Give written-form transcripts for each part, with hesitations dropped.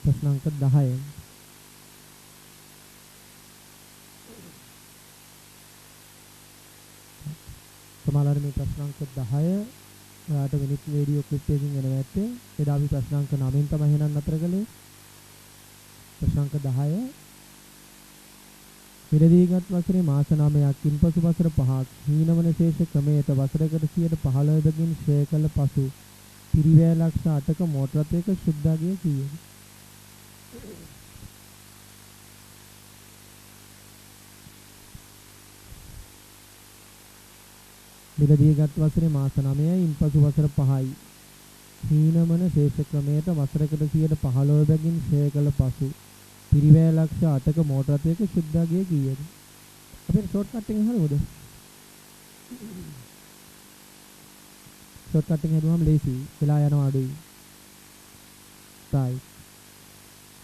ප්‍රශ්න අංක 10. සමහරවිට මේ ප්‍රශ්න අංක 10 ඔයාලට මිනිත් වීඩියෝ ක්ලිප් එකකින් එනවා ඇත්තේ. එදා අපි ප්‍රශ්න අංක 9න් තමයි එහෙනම් නතර කළේ. ප්‍රශ්න අංක 10 මිලදීගත් වසරේ මාස 9ක් ඉන්පසු වසර 5ක් හීනවන ශේෂ ක්‍රමයට වසරකට 15%කින් ක්ෂය කළ පසු පිරිවැය ලක්ෂ 8ක මෝටර රථයක ශුද්ධාගය කීයද? මිලදීගත් වසරේ මාස 9යි ඉන්පසු වසර 5යි හීනවන ශේෂ ක්‍රමයට වසරකට 15%කින් ක්ෂය කළ පසු පිරිවැය ලක්ෂ 8ක මෝටර රථයක ශුද්ධාගය කීයද? අපේ ෂෝට් කට් එකෙන් හරියද? ෂෝට් කට් එකෙන් හදුවම ලේසි. වෙලා යනවා අඩුයි. right.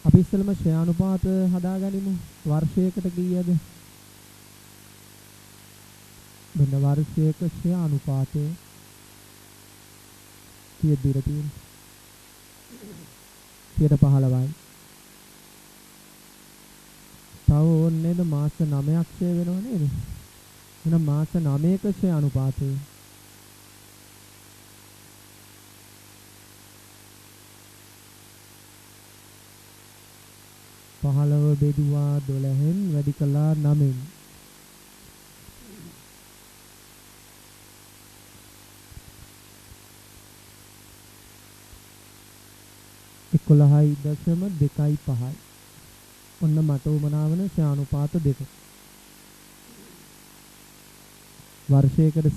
අපි ඉස්සෙල්ලම ශ්‍රේණුපාත හදාගනිමු. වර්ෂයකට කීයද? බඳ වර්ෂයක ශ්‍රේණුපාතය කීයද දීලා තියෙන්නේ? 15යි. තව ඕනේ නේද මාස 9ක් ක්ෂය වෙනව නේද? එහෙනම් මාස 9ක ක්ෂය අනුපාතය පහළව බෙදුවා 12න් වැඩි කළා 9න්. එකොළහයි දශම 2.5. ඔන්න මට උමනාවන ශ්‍රාණුපාත දෙක. වර්ෂයකට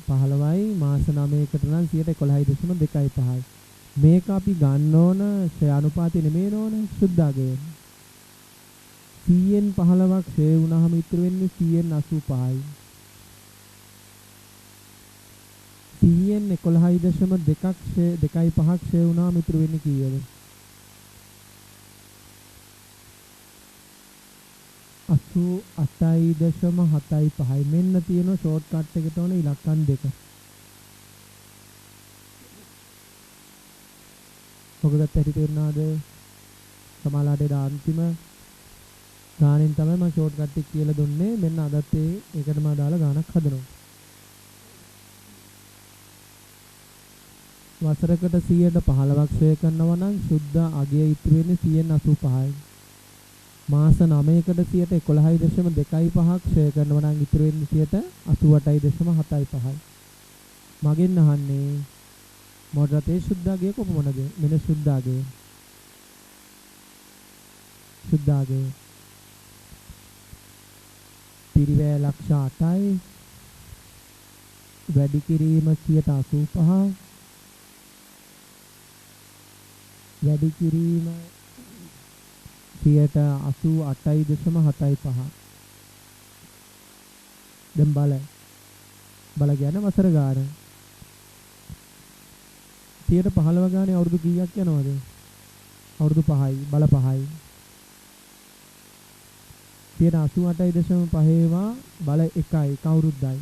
15යි මාස 9කට නම් 11.2.5යි. මේක අපි ගන්න ඕන ශ්‍රාණුපාතේ නෙමෙයි නෝන සුද්ධාගය. 100න් 15ක් ක්ෂය වුණාම ඉතුරු වෙන්නේ 100න් 85යි. 100න් 11.2ක් ක්ෂය 2.5ක් ක්ෂය වුණාම ඉතුරු වෙන්නේ කීයද? 88.75. මෙන්න තියෙන ෂෝට් කට් එකට ඕන ඉලක්කම් දෙක. ඔකදත් ඇටි තේරුණාද? සමාලාට අන්තිම ගානෙන් තමයි මම ෂෝට් කට් එක කියලා දුන්නේ. මෙන්න අදත් ඒකටම දාලා ගානක් හදනවා. වසරකට 100ට 15ක් ක්ෂය කරනවා නම් සුද්ධ අගය ඉතුරු වෙන්නේ 185යි. මාස 9කට 11.2.5ක් ක්ෂය කරනවා නම් ඉතුරු වෙන්නේ 88.75යි. මගෙන් අහන්නේ මෝටර රථයේ ශුද්ධාගය කොපමණද? මෙන්න ශුද්ධාගය. ශුද්ධාගය පිරිවැය ලක්ෂ 8යි. වැඩි කිරීම 85. වැඩි කිරීම 88.75. දැන් බල කියන වසර ගාන 115 ගානේ අවුරුදු කීයක් යනවද? අවුරුදු 5යි. බල 5යි. 88.5 බල 1යි කවුරුද්දයි.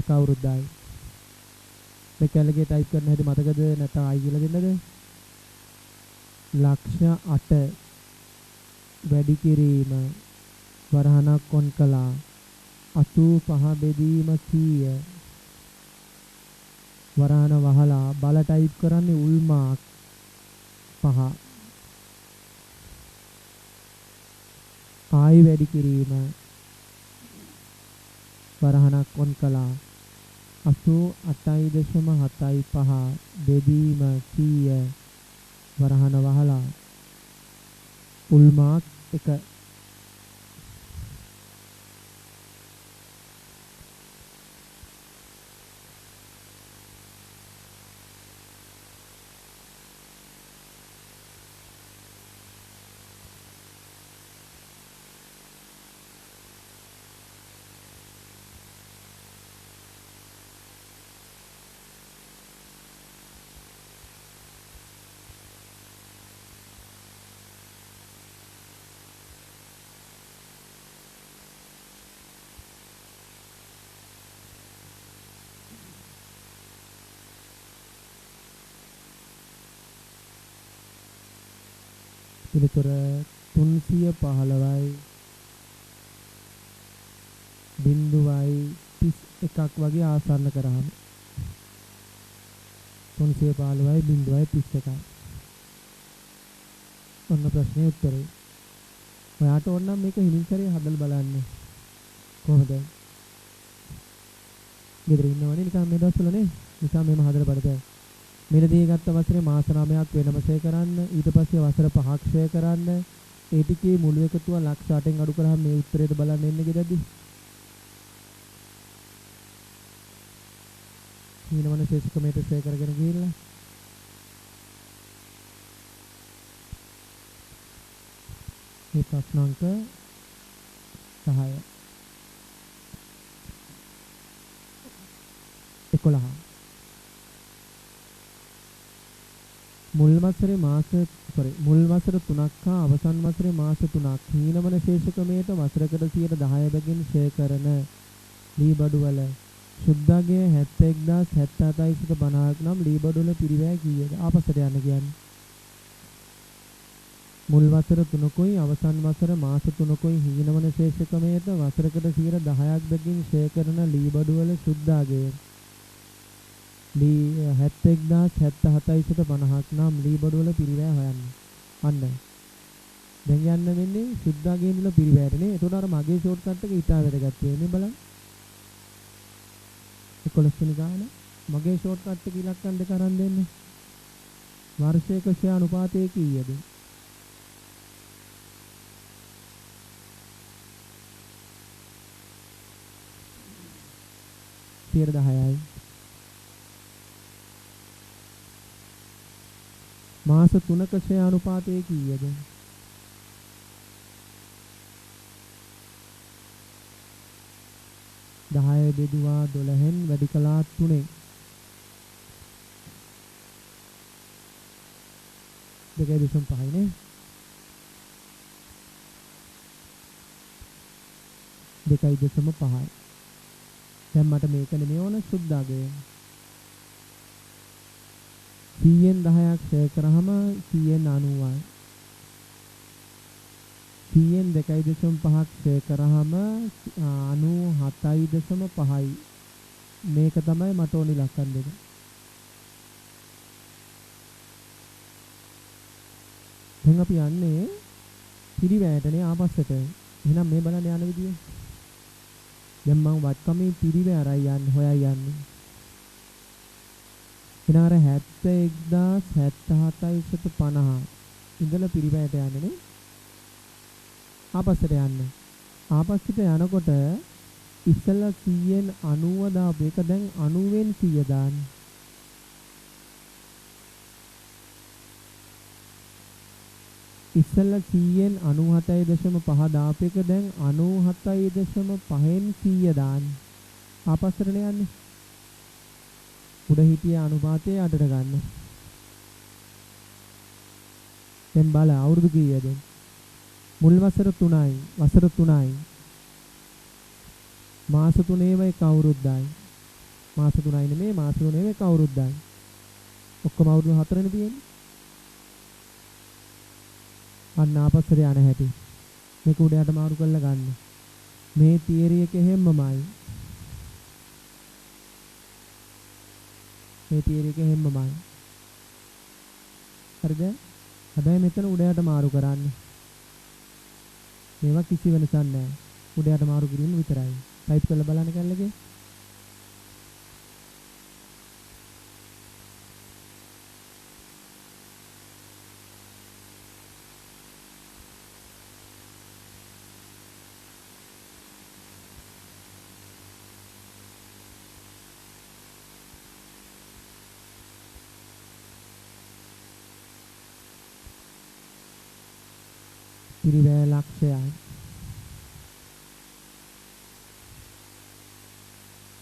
කවුරුද්දයි. මේ කැලගේ ටයිප් කරන හැටි මතකද නැත්නම් ආයි කියලා දෙන්නද? ලක්ෂ 8 වැඩි කිරීම වරහණක් කොන් කළා 85 බෙදීම 100 වරහණ වහලා බල ටයිප් කරන්නේ උල්මාක් 5 ආයි වැඩි කිරීම වරහණක් කොන් කළා 88.75 බෙදීම 100 වරහණ වහලා උල්මාක් 1. පිළිතුර 315යි 0.31ක් වගේ ආසන්න කරාම 315යි 0.31යි. ඔන්න ප්‍රශ්නේ උත්තරේ. ඔයාට ඕන නම් මේක හිමින් කරේ හදලා බලන්න. කොහොමද? ගෙදර ඉන්නවනේ නිකන් මේ දවස්වල නේ. නිකන් මේම හදලා බලන්න. මෙලදී ගත්ත වසරේ මාස 9ක් වෙනම ෂේ කරන්න. ඊට පස්සේ වසර 5ක් ෂේ කරන්න. ඒ ටිකේ මුළු එකතුව ලක්ෂ 8න් අඩු කරාම මේ උත්තරේට බලන්න එන්නේ ගෙදරදී. ඊනවන ශේෂකමේට ෂේ කරගෙන ගිහිල්ලා මේ ප්‍රශ්න අංක 10 11 මුල් වසරේ මුල් වසර 3ක් හා අවසන් වසරේ මාස 3ක් හීනවන ශේෂකමේට වසරකට 10 බැගින් ෂේ කරන ලී බඩු වල සුද්ධාගේ 71077ක් නම් ලී බඩු වල පිරිවැය කීයද? ආපස්සට යන්න කියන්නේ. මුල් වසර 3කුයි අවසන් වසර මාස 3කුයි හීනවන ශේෂකමේට වසරකට 10ක් බැගින් ෂේ කරන ලී බඩු වල සුද්ධාගේ ලී 71077ක් නම් ලී බඩු වල පිරිවැය හොයන්න. අන්න. දැන් යන්න වෙන්නේ සුද්ධාගේ වල පිරිවැයටනේ. ඒතකොට අර මගේ ෂෝට් කට් එක ඊටා වැඩගත් වෙන්නේ බලන්න. 11 වෙනි ගාන මගේ ෂෝට් කට් එක ඉලක්කම් දෙක අරන් දෙන්න. වර්ෂයක ෂේ අනුපාතය කීයද? සියයට 10යි. මාස 3ක ෂේ අනුපාතය කීයද? 10 බෙදුවා 12න් වැඩි කළා 3න්. දෙකයි දෙසම් පහයි නේ. දෙකයි දෙසම පහයි. දැන් මට මේක නෙමෙයි ඕන සුද්ධාගේ. 100න් 10ක් ෂේ කරාම 100න් 90යි. 100න් 2.5ක් ෂේ කරාම 97.5යි. මේක තමයි මට ඕනි ඉලක්කම් දෙක. දැන් අපි යන්නේ පිරිවැයටනේ ආපස්සට. එහෙනම් මේ බලන්න යන විදිය. දැන් මම වත්කමේ පිරිවැය අරයි යන්නේ හොයයි යන්නේ. එනාර 71077.50 ඉඳලා පිරිවැයට යන්නේ නේ. ආපස්සට යන්න. ආපස්සට යනකොට ඉස්සෙල්ලා 100න් 90 දාපු එක දැන් 90න් 100 දාන්න. ඉස්සෙල්ලා 100න් 97.5 දාපු එක දැන් 97.5න් 100 දාන්න. ආපස්සට යන්නේ. උඩ හිටිය අනුපාතය යටට ගන්න. දැන් බල අවුරුදු කීයද? මුල් වසර 3යි වසර 3යි මාස 3ේම එක අවුරුද්දයි. මාස 3යි නෙමෙයි මාස 3ේම එක අවුරුද්දයි. ඔක්කොම අවුරුදු 4නේ තියෙන්නේ. අන්න ආපස්සට යන හැටි. මේක උඩයට මාරු කරලා ගන්න. මේ තියරි එක හැමමයි. මේ තියරි එක හැමමයි. හරිද? හැබැයි මෙතන උඩයට මාරු කරන්න. මේවා කිසි වෙනසක් නැහැ. උඩයට මාරු කිරීම විතරයි. ටයිප් කරලා බලන්න කැල්ලකේ. පිරිවැය ලක්ෂයයි.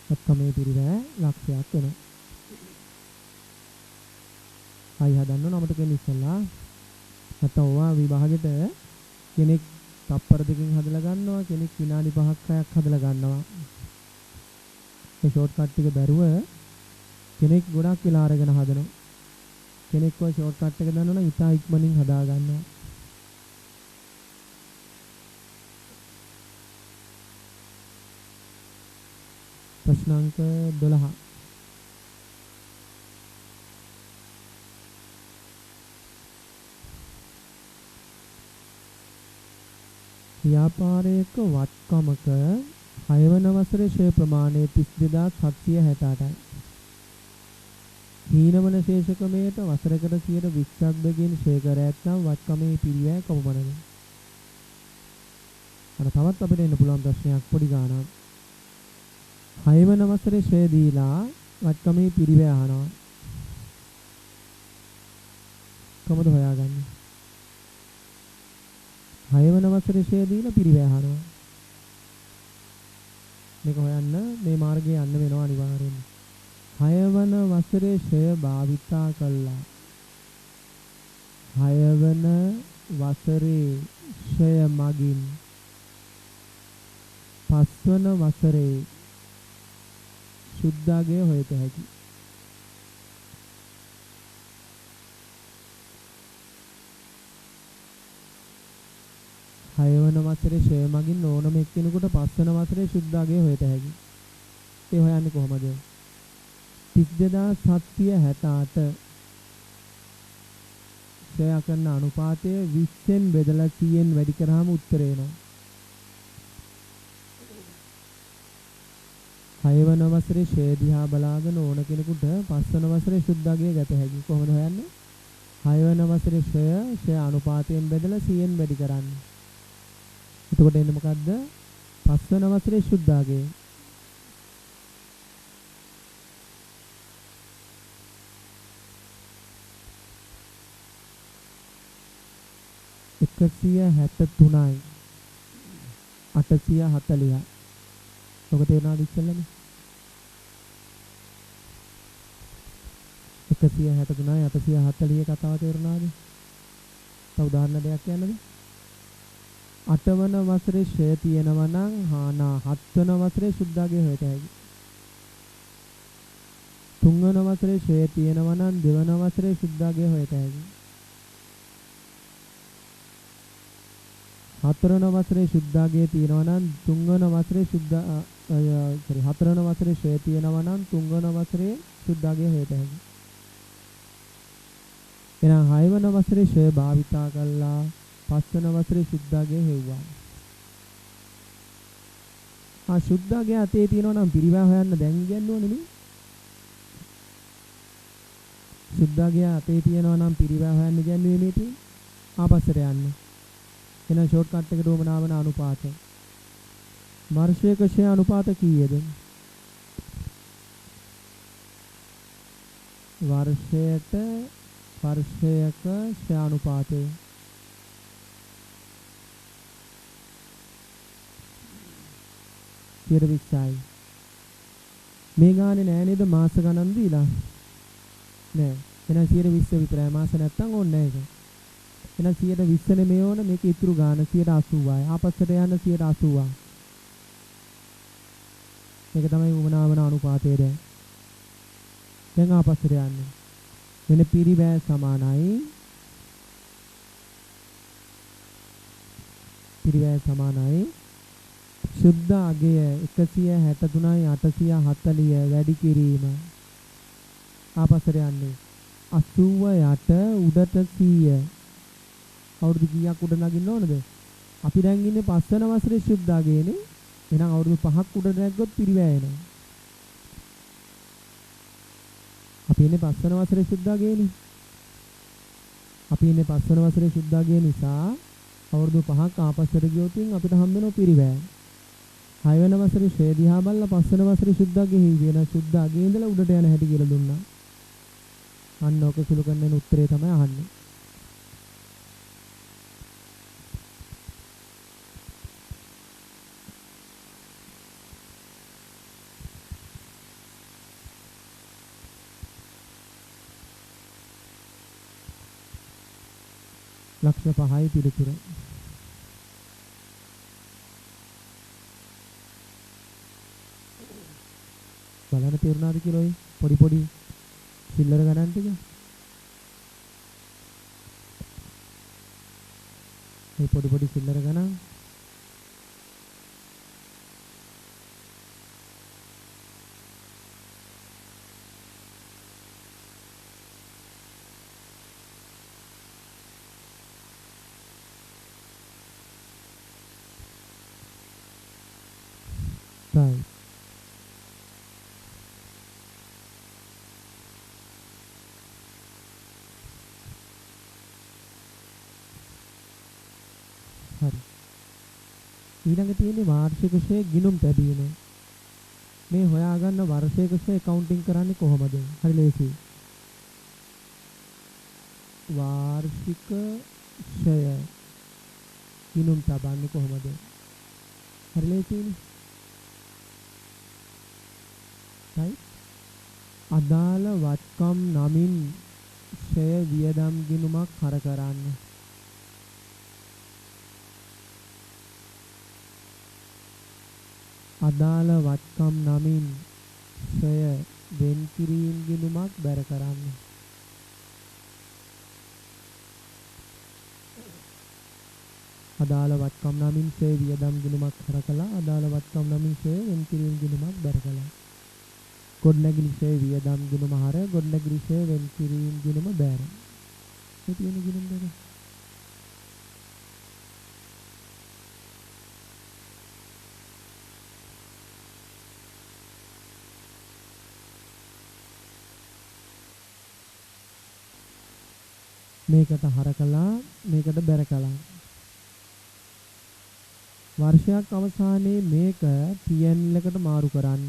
ඔක්කොමේ පිරිවැය ලක්ෂයක් වෙනවා. අය හදන්න නමට කෙනෙක් ඉස්සලා නැත්නම් ඔවා විභාගෙට කෙනෙක් තප්පර දෙකකින් හදලා ගන්නවා, කෙනෙක් විනාඩි 5ක් 6ක් හදලා ගන්නවා. ඒ ෂෝට් කට් ටික බැරුව කෙනෙක් ගොඩක් වෙලා අරගෙන හදනවා. කෙනෙක් ඔය ෂෝට් කට් එක දන්නවනම් ඉතා ඉක්මනින් හදා ගන්නවා. ප්‍රශ්න අංක 12. ව්‍යාපාරයක වත්කමක 6 වන වසරේ ෂෙයා ප්‍රමාණය 32768යි. හීනවන ශේෂකමයට වසරකට 20ක් බැගින් ෂෙයා කර ඇතනම් වත්කමේ පිරිවැය කොපමණද? අර තවත් අපිට එන්න පුළුවන් ප්‍රශ්නයක් පොඩි ගානක්. 6 වන වසරේ ෂෙයා දීලා වත්කමේ පිරිවැය අහනවා. කොහොමද හොයාගන්නේ? 6 වන වසරේ ෂෙයා දීලා පිරිවැය අහනවා. මේක හොයන්න මේ මාර්ගයේ යන්න වෙනවා අනිවාර්යෙන්ම. 6 වන වසරේ ෂෙයා භාවිතා කළා. 6 වන වසරේ ෂෙයා මගින් 5 වන වසරේ සුද්ධාගේ හොයත හැකි. හයවන වසරේ ෂෙයා මගින් ඕනම එක්කෙනෙකුට 5 වන වසරේ සුද්ධාගේ හොයත හැකි. ඒ හොයන්නේ කොහමද? 32768 ෂෙයා කරන අනුපාතය 20න් බෙදලා 100න් වැඩි කරාම උත්තරේ එනවා. 6 වන වසරේ ෂෙයා දිහා බලාගෙන ඕන කෙනෙකුට 5 වන වසරේ සුද්ධාගේ ගත හැකි. කොහොමද හොයන්නේ? 6 වන වසරේ ෂෙයා අනුපාතයෙන් බෙදලා 100න් වැඩි කරන්නේ. එතකොට එන්නේ මොකද්ද? 5 වන වසරේ සුද්ධාගේ 173යි 840යි. ඔක තේරුණාද ඉස්සෙල්ලාම? 163යි 840 කතාව තේරුණාද? තව උදාහරණ දෙයක් කියන්නද? 8 වන වසරේ ෂෙයා තියෙනවා නම් 7 වන වසරේ සුද්ධාගේ හොයත හැකි. 3 වන වසරේ ෂෙයා තියෙනවා නම් 2 වන වසරේ සුද්ධාගේ හොයත හැකි. 4 වන වසරේ සුද්ධාගේ තියෙනවා නම් 3 වන වසරේ 4 වන වසරේ ෂෙයා තියෙනවා නම් 3 වන වසරේ සුද්ධාගේ හොයත හැකි. එහෙනම් 6 වන වසරේ ෂෙයා භාවිතා කළා 5 වන වසරේ සුද්ධාගේ හෙව්වා. සුද්ධාගේ අතේ තියෙනවා නම් පිරිවැය හොයන්න දැන් කියන්න ඕනේ නේ. සුද්ධාගේ අතේ තියෙනවා නම් පිරිවැය හොයන්න කියන්නේ මේ තියෙන්නේ. ආපස්සට යන්න. එහෙනම් ෂෝට් කට් එකට උවමනා වන අනුපාත. වර්ෂයක ෂෙයා අනුපාත කීයද? වර්ෂයක ෂෙයා අනුපාතය ඉරවිස්සයි. මේ ගානේ නෑ නේද මාස ගණන් දීලා? නෑ. එහෙනම් 120 විතරයි. මාස නැත්තම් ඕනේ නෑ ඒක. එහෙනම් 120 නෙමෙයි ඕන මේක ඉතුරු ගාන 180යි. ආපස්සට යන 180. මේක තමයි වමනාවන අනුපාතය දැන්. දැන් ආපස්සට යන්නේ. වෙන පිරිවැය සමානයි. පිරිවැය සමානයි. සුද්ධ අගය 163යි 840 වැඩි කිරීම. ආපස්සට යන්නේ 80යට උඩට 100. අවුරුදු කීයක් උඩ නගින්න ඕනද? අපි දැන් ඉන්නේ 5 වෙනි වසරේ සුද්ධාගේනේ. එහෙනම් අවුරුදු 5ක් උඩ නැග්ගොත් පිරිවැය එනවා. අපි ඉන්නේ 5 වෙනි වසරේ සුද්ධාගේනේ. අපි ඉන්නේ 5 වෙනි වසරේ සුද්ධාගේ නිසා අවුරුදු 5ක් ආපස්සට ගියොත් අපිට හම්බ වෙනවා පිරිවැය. 6 වෙනි වසරේ ෂෙයා දිහා බලලා 5 වෙනි වසරේ සුද්ධාගේ වෙන සුද්ධාගේ ඉඳලා උඩට යන හැටි කියලා දුන්නා. අන්න ඔක සුළු කරන උත්තරේ තමයි අහන්නේ. ලක්ෂ 5යි පිළිතුර. බලන්න තේරුණාද කියලා ඔය පොඩි පොඩි සිල්ලර ගණන් ටික. මේ පොඩි පොඩි සිල්ලර ගණන්. 5 right. හරි. ඊළඟ තියෙන්නේ වාර්ෂික ෂේ ගිණුම් තැබීම. මේ හොයාගන්න වර්ෂයක ෂේ කවුන්ටිං කරන්නේ කොහොමද? හරි ලේසියි. වාර්ෂික ෂය ගිණුම් තබන්නේ කොහොමද? හරි ලේසියිනේ. right. අදාළ වත්කම් නමින් ෂය වියදම් ගිණුමක් හර කරන්න. අදාළ වත්කම් නමින් ෂය වෙන් කිරීම ගිණුමක් බැර කරන්න. අදාළ වත්කම් නමින් ෂය වියදම් ගිණුමක් හර කළා. අදාළ වත්කම් නමින් ෂය වෙන් කිරීම ගිණුමක් බැර කළා. ගොඩනැගිලි ෂය වියදම් ගිණුම හර ගොඩනැගිලි ෂය වෙන් කිරීම ගිණුම බැර. මේ තියෙන ගිණුම් දෙක. මේකට හර කළා මේකට බැර කළා. වර්ෂයක් අවසානයේ මේක PNL එකට මාරු කරන්න.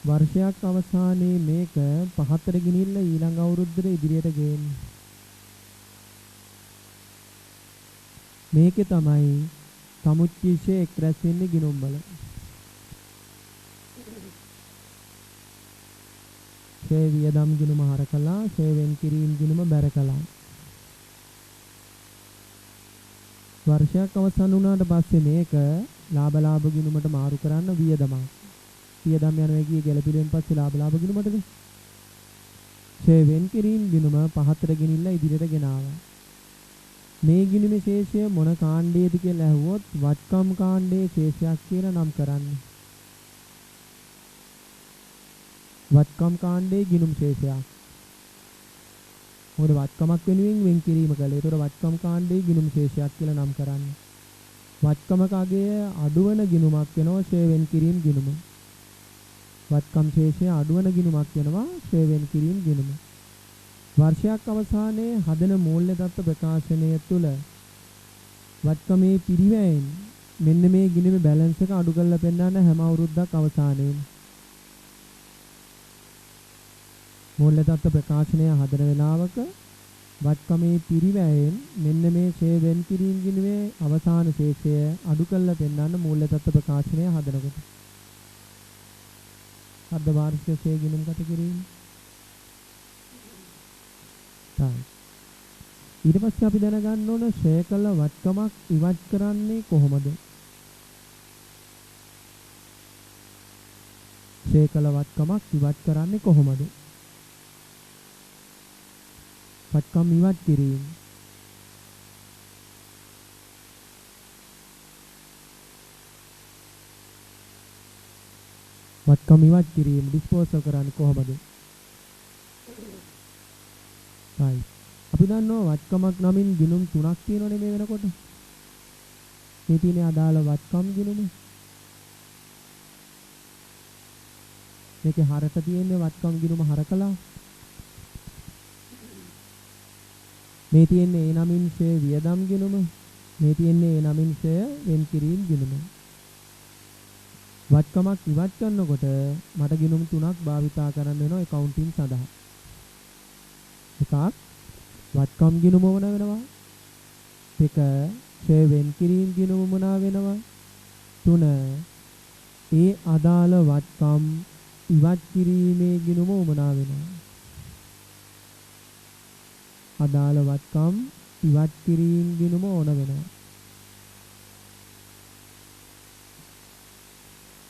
වර්ෂයක් අවසානයේ මේක පහතට ගෙනිල්ල ඊළඟ අවුරුද්දට ඉදිරියට ගේන්න. මේකේ තමයි සමුච්චිෂේ එක් රැස් වෙන්නේ ගිණුම් වල. ෂේ වියදම් ගිණුම හර කළා, ෂේ වෙන් කිරීම ගිණුම බැර කළා. වර්ෂයක් අවසන් වුණාට පස්සේ මේක ලාභ ගිණුමට මාරු කරන්න වියදමක්. වියදම් යනවා කියේ ගැළපිලෙන් පස්සේ ලාභ ගිණුමටද? ෂේ වෙන් කිරීම ගිණුම පහතට ගෙනිල්ලා ඉදිරියට ගෙනාවා. මේ ගිණුමේ ශේෂය මොන කාණ්ඩයේද කියලා ඇහුවොත් වත්කම් කාණ්ඩයේ ශේෂයක් කියලා නම් කරන්නේ. වත්කම් කාණ්ඩයේ ගිණුම් ශේෂයක්. මොකද වත්කමක් වෙනුවෙන් වෙන් කිරීම කළේ. ඒතකොට වත්කම් කාණ්ඩයේ ගිණුම් ශේෂයක් කියලා නම් කරන්නේ. වත්කමක අගය අඩුවන ගිණුමක් වෙනවා ෂේ වෙන් කිරීම ගිණුම. වත්කම් ශේෂය අඩුවන ගිණුමක් වෙනවා ෂේ වෙන් කිරීම ගිණුම. වර්ෂයක් අවසානයේ හදන මූල්‍ය තත්ත්ව ප්‍රකාශනය තුළ වත්කමේ පිරිවැයෙන් මෙන්න මේ ගිණුමේ බැලන්ස් එක අඩු කරලා පෙන්නන හැම අවුරුද්දක් අවසානයේම මූල්‍ය තත්ත්ව ප්‍රකාශනය හදන වෙලාවක වත්කමේ පිරිවැයෙන් මෙන්න මේ ෂේ වෙන් කිරීම ගිණුමේ අවසාන ශේෂය අඩු කරලා පෙන්නන මූල්‍ය තත්ත්ව ප්‍රකාශනය හදනකොට අර්ධ වාර්ෂික ෂේ ගිණුම් ගත කිරීම. ඊට පස්සේ අපි දැනගන්න ඕන ෂේ කළ වත්කමක් ඉවත් කරන්නේ කොහොමද? ෂේ කළ වත්කමක් ඉවත් කරන්නේ කොහොමද? වත්කම් ඉවත් කිරීම. වත්කම් ඉවත් කිරීම ඩිස්පෝසල් කරන්නේ කොහොමද? අපි දන්නවා වත්කමක් නමින් ගිණුම් 3ක් තියෙනවනේ මේ වෙනකොට. මේ තියෙන්නේ අදාළ වත්කම් ගිණුම. මේකේ හරක තියෙන්නේ වත්කම් ගිණුම හරකලා. මේ තියෙන්නේ ඒ නමින් ෂේ වියදම් ගිණුම. මේ තියෙන්නේ ඒ නමින් ෂේ වෙන් කිරීම ගිණුම. වත්කමක් ඉවත් කරනකොට මට ගිණුම් 3ක් භාවිතා කරන්න වෙනවා accounting සඳහා. එකක් වත්කම් ගිණුම මොන වෙනවා? දෙක ෂේ වෙන් කිරීම ගිණුම මොන වෙනවා? තුන ඒ අදාළ වත්කම් ඉවත් කිරීමේ ගිණුම මොන වෙනවා? අදාළ වත්කම් ඉවත් කිරීම ගිණුම ඕන වෙනවා.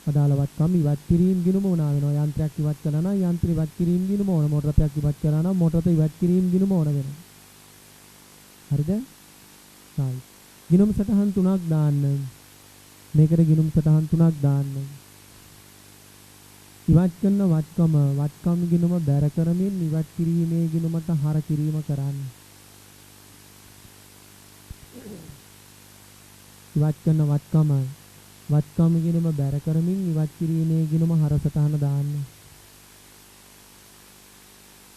අදාළ වත්කම් ඉවත් කිරීම ගිණුම මොන වෙනවා? යන්ත්‍රයක් ඉවත් කළා නම් යන්ත්‍ර ඉවත් කිරීම ගිණුම ඕන. මොටරයක් ඉවත් කළා නම් මොටර ඉවත් කිරීම ගිණුම ඕන වෙනවා. හරිද? right. ගිණුම් සටහන් 3ක් දාන්න. මේකට ගිණුම් සටහන් 3ක් දාන්න. ඉවත් කරන වත්කම් ගිණුම බැර කරමින් ඉවත් කිරීමේ ගිණුමට හර කිරීම කරන්න. ඉවත් කරන වත්කම ගිනුම බැර කරමින් ඉවත් කිරීමේ ගිනුම හරසටහන දාන්න.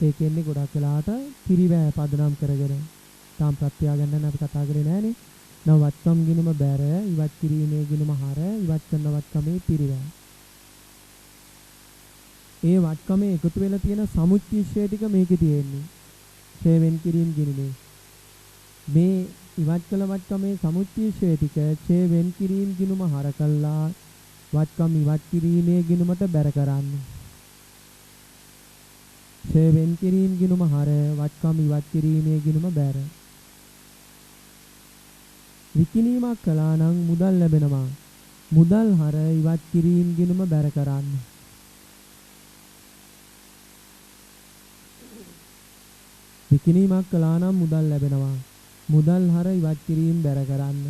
ඒකෙන්නේ ගොඩක් වෙලාවට පිරිවැය පදනම් කරගෙන තාම ප්‍රත්‍යාගන්න නම් අපි කතා කරේ නෑනේ. නව වත්කම් ගිනුම බැර ඉවත් කිරීමේ ගිනුම හර ඉවත් කරන වත්කමේ පිරිවැය. ඒ වත්කමේ එකතු වෙලා තියෙන සමුච්චිෂය ටික මේකේ තියෙන්නේ. ඡේවෙන් කිරීම ගිනුමේ. මේ ඉවත් කළ වත්කමේ සමුච්චිෂය ටික ඡේවෙන් කිරීම ගිනුම හර කළා වත්කම් ඉවත් කිරීමේ ගිනුමට බැර කරන්න. ඡේවෙන් කිරීම ගිනුම හර වත්කම් ඉවත් කිරීමේ ගිනුම බැර. විකිණීමක් කළා නම් මුදල් ලැබෙනවා. මුදල් හර ඉවත් කිරීම ගිනුම බැර කරන්න. විකිණීමක් කළා නම් මුදල් ලැබෙනවා. මුදල් හර ඉවත් කිරීම බැර කරන්න.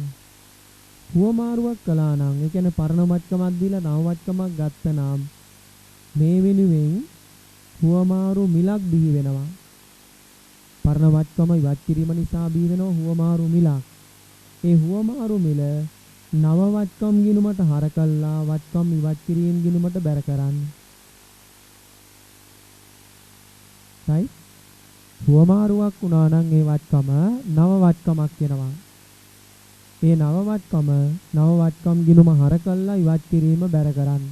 හුවමාරුවක් කළා නම් ඒ කියන්නේ පරණ වත්කමක් දීලා නව වත්කමක් ගත්ත නම් මේ වෙනුවෙන් හුවමාරු මිලක් බිහි වෙනවා. පරණ වත්කම ඉවත් කිරීම නිසා බිහි වෙනවා හුවමාරු මිලක්. ඒ හුවමාරු මිල නව වත්කම් ගිණුමට හර කළා වත්කම් ඉවත් කිරීම ගිණුමට බැර කරන්න. right? හුවමාරුවක් වුණා නම් ඒ වත්කම නව වත්කමක් වෙනවා. ඒ නව වත්කම් ගිණුම හර කළා ඉවත් කිරීම බැර කරන්න.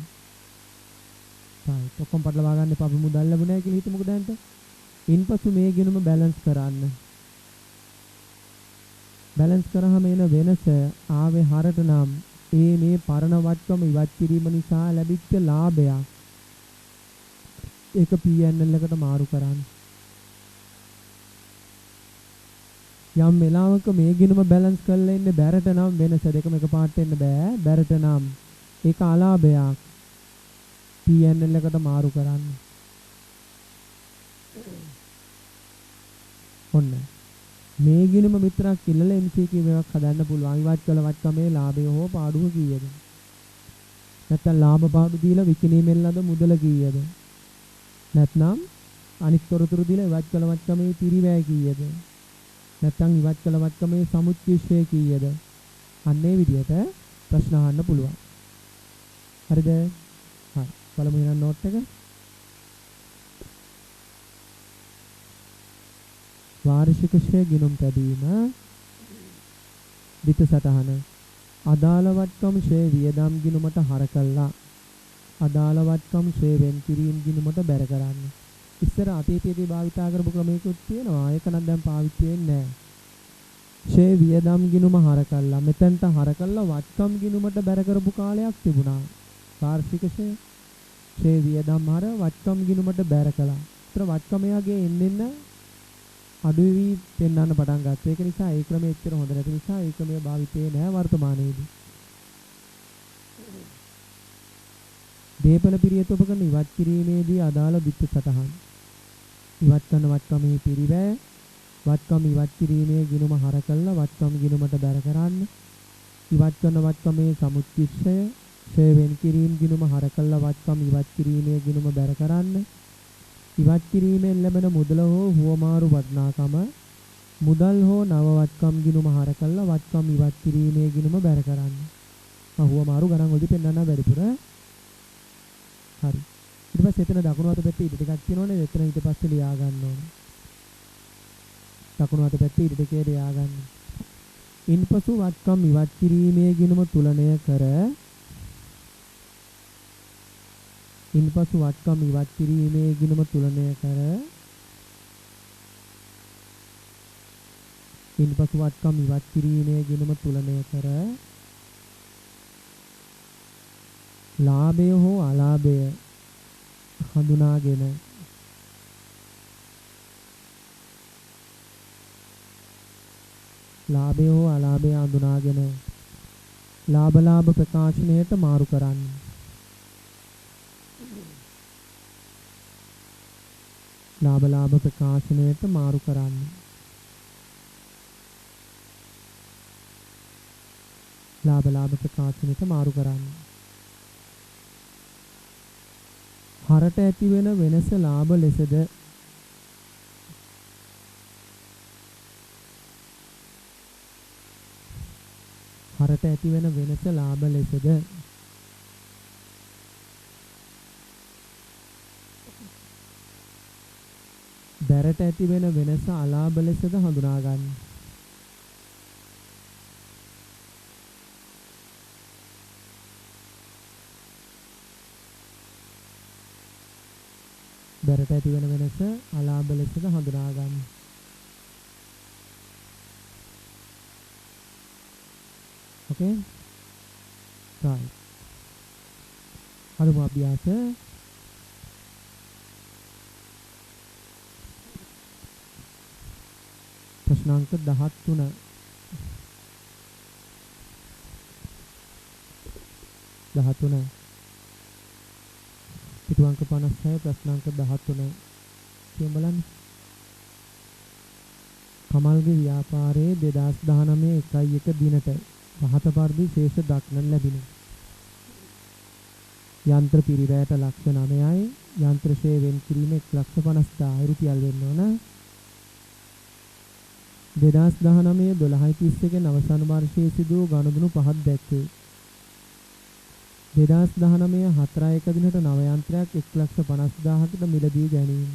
right. ඔක්කොම පටලවා ගන්න එපා. අපි මුදල් ලැබුණා කියලා හිතමුකෝ දැන්ට. ඉන්පසු මේ ගිණුම බැලන්ස් කරන්න. බැලන්ස් කරාම එන වෙනස ආවේ හරට නම් මේ පරණ වත්කම ඉවත් කිරීම නිසා ලැබිච්ච ලාභයක්. ඒක P&L එකට මාරු කරන්න. යම් වෙලාවක මේ ගිණුම බැලන්ස් කරලා ඉන්නේ බැරට නම් වෙනස දෙකම එකපාරට එන්න බෑ. බැරට නම් ඒක අලාභයක්. P&L එකට මාරු කරන්න. ඔන්න මේ ගිණුම විතරක් ඉල්ලලා MCQ එකක් හදන්න පුළුවන්. ඉවත් කළ වත්කමේ ලාභය හෝ පාඩුව කීයද? නැත්නම් ලාභ පාඩු දීලා විකිණීමෙන් ලද මුදල කීයද? නැත්නම් අනිත් තොරතුරු දීලා ඉවත් කළ වත්කමේ පිරිවැය කීයද? නැත්නම් ඉවත් කළ වත්කමේ සමුච්චිෂය කීයද? අන්න ඒ විදිහට ප්‍රශ්න අහන්න පුළුවන්. හරිද? හරි. බලමු ඊළඟ නෝට් එක. වාර්ෂික ශ්‍රේ ගිණුම් තැබීම විත සටහන අදාළ වත්කම් ශ්‍රේ වියදම් ගිණුමට හර කළා අදාළ වත්කම් ශ්‍රේ වෙන් කිරීම ගිණුමට බැර කරන්න. ඉස්සර අතීතයේදී භාවිතා කරපු ක්‍රමයකුත් තියෙනවා. ඒක නම් දැන් පාවිච්චි වෙන්නේ නැහැ. ශ්‍රේ වියදම් ගිණුම හර කළා. මෙතනට හර කළා වත්කම් ගිණුමට බැර කරපු කාලයක් තිබුණා. වාර්ෂික ශ්‍රේ වියදම් හර වත්කම් ගිණුමට බැර කළා. ඒතර වත්කමයාගේ එන්නෙන්න අඩු වී පෙන්වන්න පටන් ගත්තා. ඒක නිසා ඒ ක්‍රමය එච්චර හොඳ නැති නිසා ඒ ක්‍රමය භාවිතේ නැහැ වර්තමානයේදී. දීපල පිරියත උපකරණ ඉවත් කිරීමේදී අදාළ බිත්ත සටහන්. ඉවත් කරන වත්කමේ පිරිවැය වත්කම ඉවත් කිරීමේ ගිණුම හර කළා වත්කම ගිණුමට බැර කරන්න. ඉවත් කරන වත්කමේ සමුච්චිෂය ශ්‍රේ වෙන් කිරීම ගිණුම හර කළා වත්කම ඉවත් කිරීමේ ගිණුම බැර කරන්න. ඉවත් කිරීමෙන් ලැබෙන මුදල හෝ හුවමාරු වටිනාකම මුදල් හෝ නව වත්කම් ගිණුම හර කළා වත්කම් ඉවත් කිරීමේ ගිණුම බැර කරන්න. හුවමාරු ගණන් වලදී පෙන්වන්න වැඩිපුර. හරි. ඊට පස්සේ එතන දකුණු අත පැත්තේ ඉඩ ටිකක් තියෙනවනේ. එතන ඊට පස්සේ ලියා ගන්න ඕනේ. දකුණු අත පැත්තේ ඉඩ ටිකේ ලියා ගන්න. ඉන්පසු වත්කම් ඉවත් කිරීමේ ගිණුම තුලනය කර ඉන්පසු වත්කම් ඉවත් කිරීමේ ගිණුම තුලනය කර ඉන්පසු වත්කම් ඉවත් කිරීමේ ගිණුම තුලනය කර ලාභය හෝ අලාභය හඳුනාගෙන ලාභය හෝ අලාභය හඳුනාගෙන ලාභ ප්‍රකාශනයට මාරු කරන්න. ලාභ ප්‍රකාශනයට මාරු කරන්න. ලාභ ප්‍රකාශනයට මාරු කරන්න. හරට ඇති වෙන වෙනස ලාභ ලෙසද හරට ඇති වෙන වෙනස ලාභ ලෙසද බැරට ඇති වෙන වෙනස අලාභ ලෙසද හඳුනා ගන්න. බැරට ඇති වෙන වෙනස අලාභ ලෙසද හඳුනා ගන්න. Okay? Right. හරිම අභ්‍යාස ප්‍රශ්නාංක 13 පිටු අංක 56 ප්‍රශ්නාංක 13 කියමු බලන්න. කමල්ගේ ව්‍යාපාරයේ 2019 1 දිනට පහත පරිදි ශේෂ දක්නට ලැබිණි. යන්ත්‍ර පිරිවැයට ලක්ෂ 9යි යන්ත්‍ර ශ්‍රේ වෙන් කිරීම 1,50,000 රුපියල් වෙන්න ඕන. 2019 12:31 අවසන් වර්ෂයේ සිදු වූ ගනුදෙනු පහක් දැක්වේ. 2019 4 දිනට නව යන්ත්‍රයක් 1,50,000කට මිලදී ගැනීම.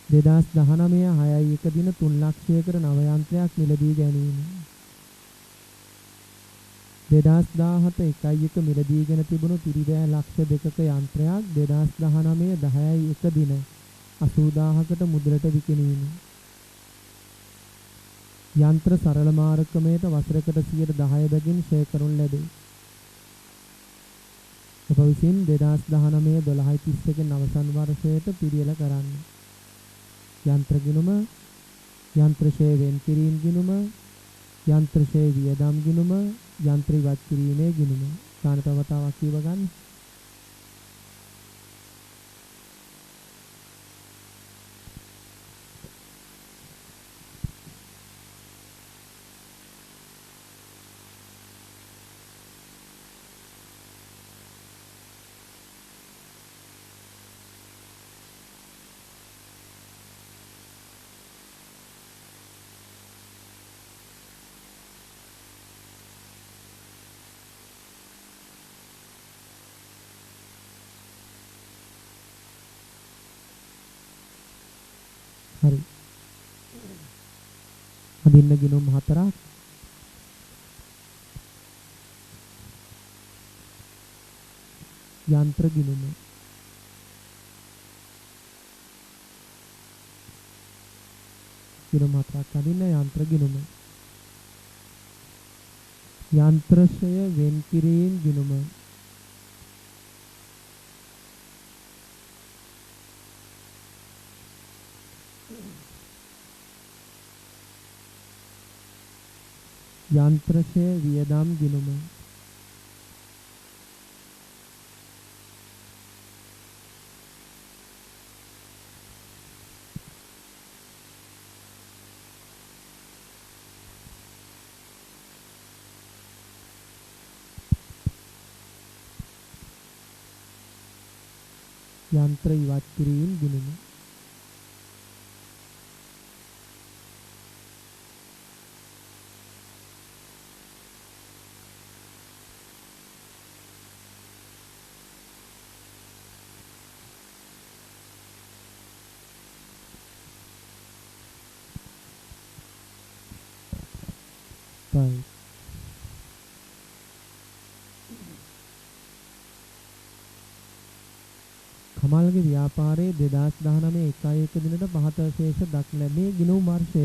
2019 6 දින 3 ලක්ෂයකට නව යන්ත්‍රයක් මිලදී ගැනීම. 2017 1 මිලදීගෙන තිබුණු පිරිවැය ලක්ෂ 2ක යන්ත්‍රයක් 2019 10 දින 80000කට මුදලට විකිණීම. යන්ත්‍ර සරල මාර්ගමයට වසරකට 10% බැගින් ෂෙයා කරනු ලැබේ. ඔබ විසින් 2019 12:31 අවසන් වර්ෂයට පිළියෙල කරන්න. යන්ත්‍ර ගිණුම, යන්ත්‍ර ෂෙයා වෙන් කිරීම ගිණුම, යන්ත්‍ර ෂෙයා වියදම් ගිණුම, යන්ත්‍ර ඉවත් කිරීමේ ගිණුම. කාණ තවතාවක් කියව ගන්න. හරි. අදින්න ගිණුම් 4ක්. යන්ත්‍ර ගිණුම. ගිණුම් 4ක් අදින්න යන්ත්‍ර ගිණුම. යන්ත්‍රශය වෙන් කිරීම ගිණුම. යන්ත්‍රශය වියදම් ගිණුම. යන්ත්‍ර ඉවත් කිරීම ගිණුම. Right. කමල්ගේ ව්‍යාපාරයේ 2019 1 දිනට පහත ශේෂ දක්න මේ ගිණුම් වර්ෂය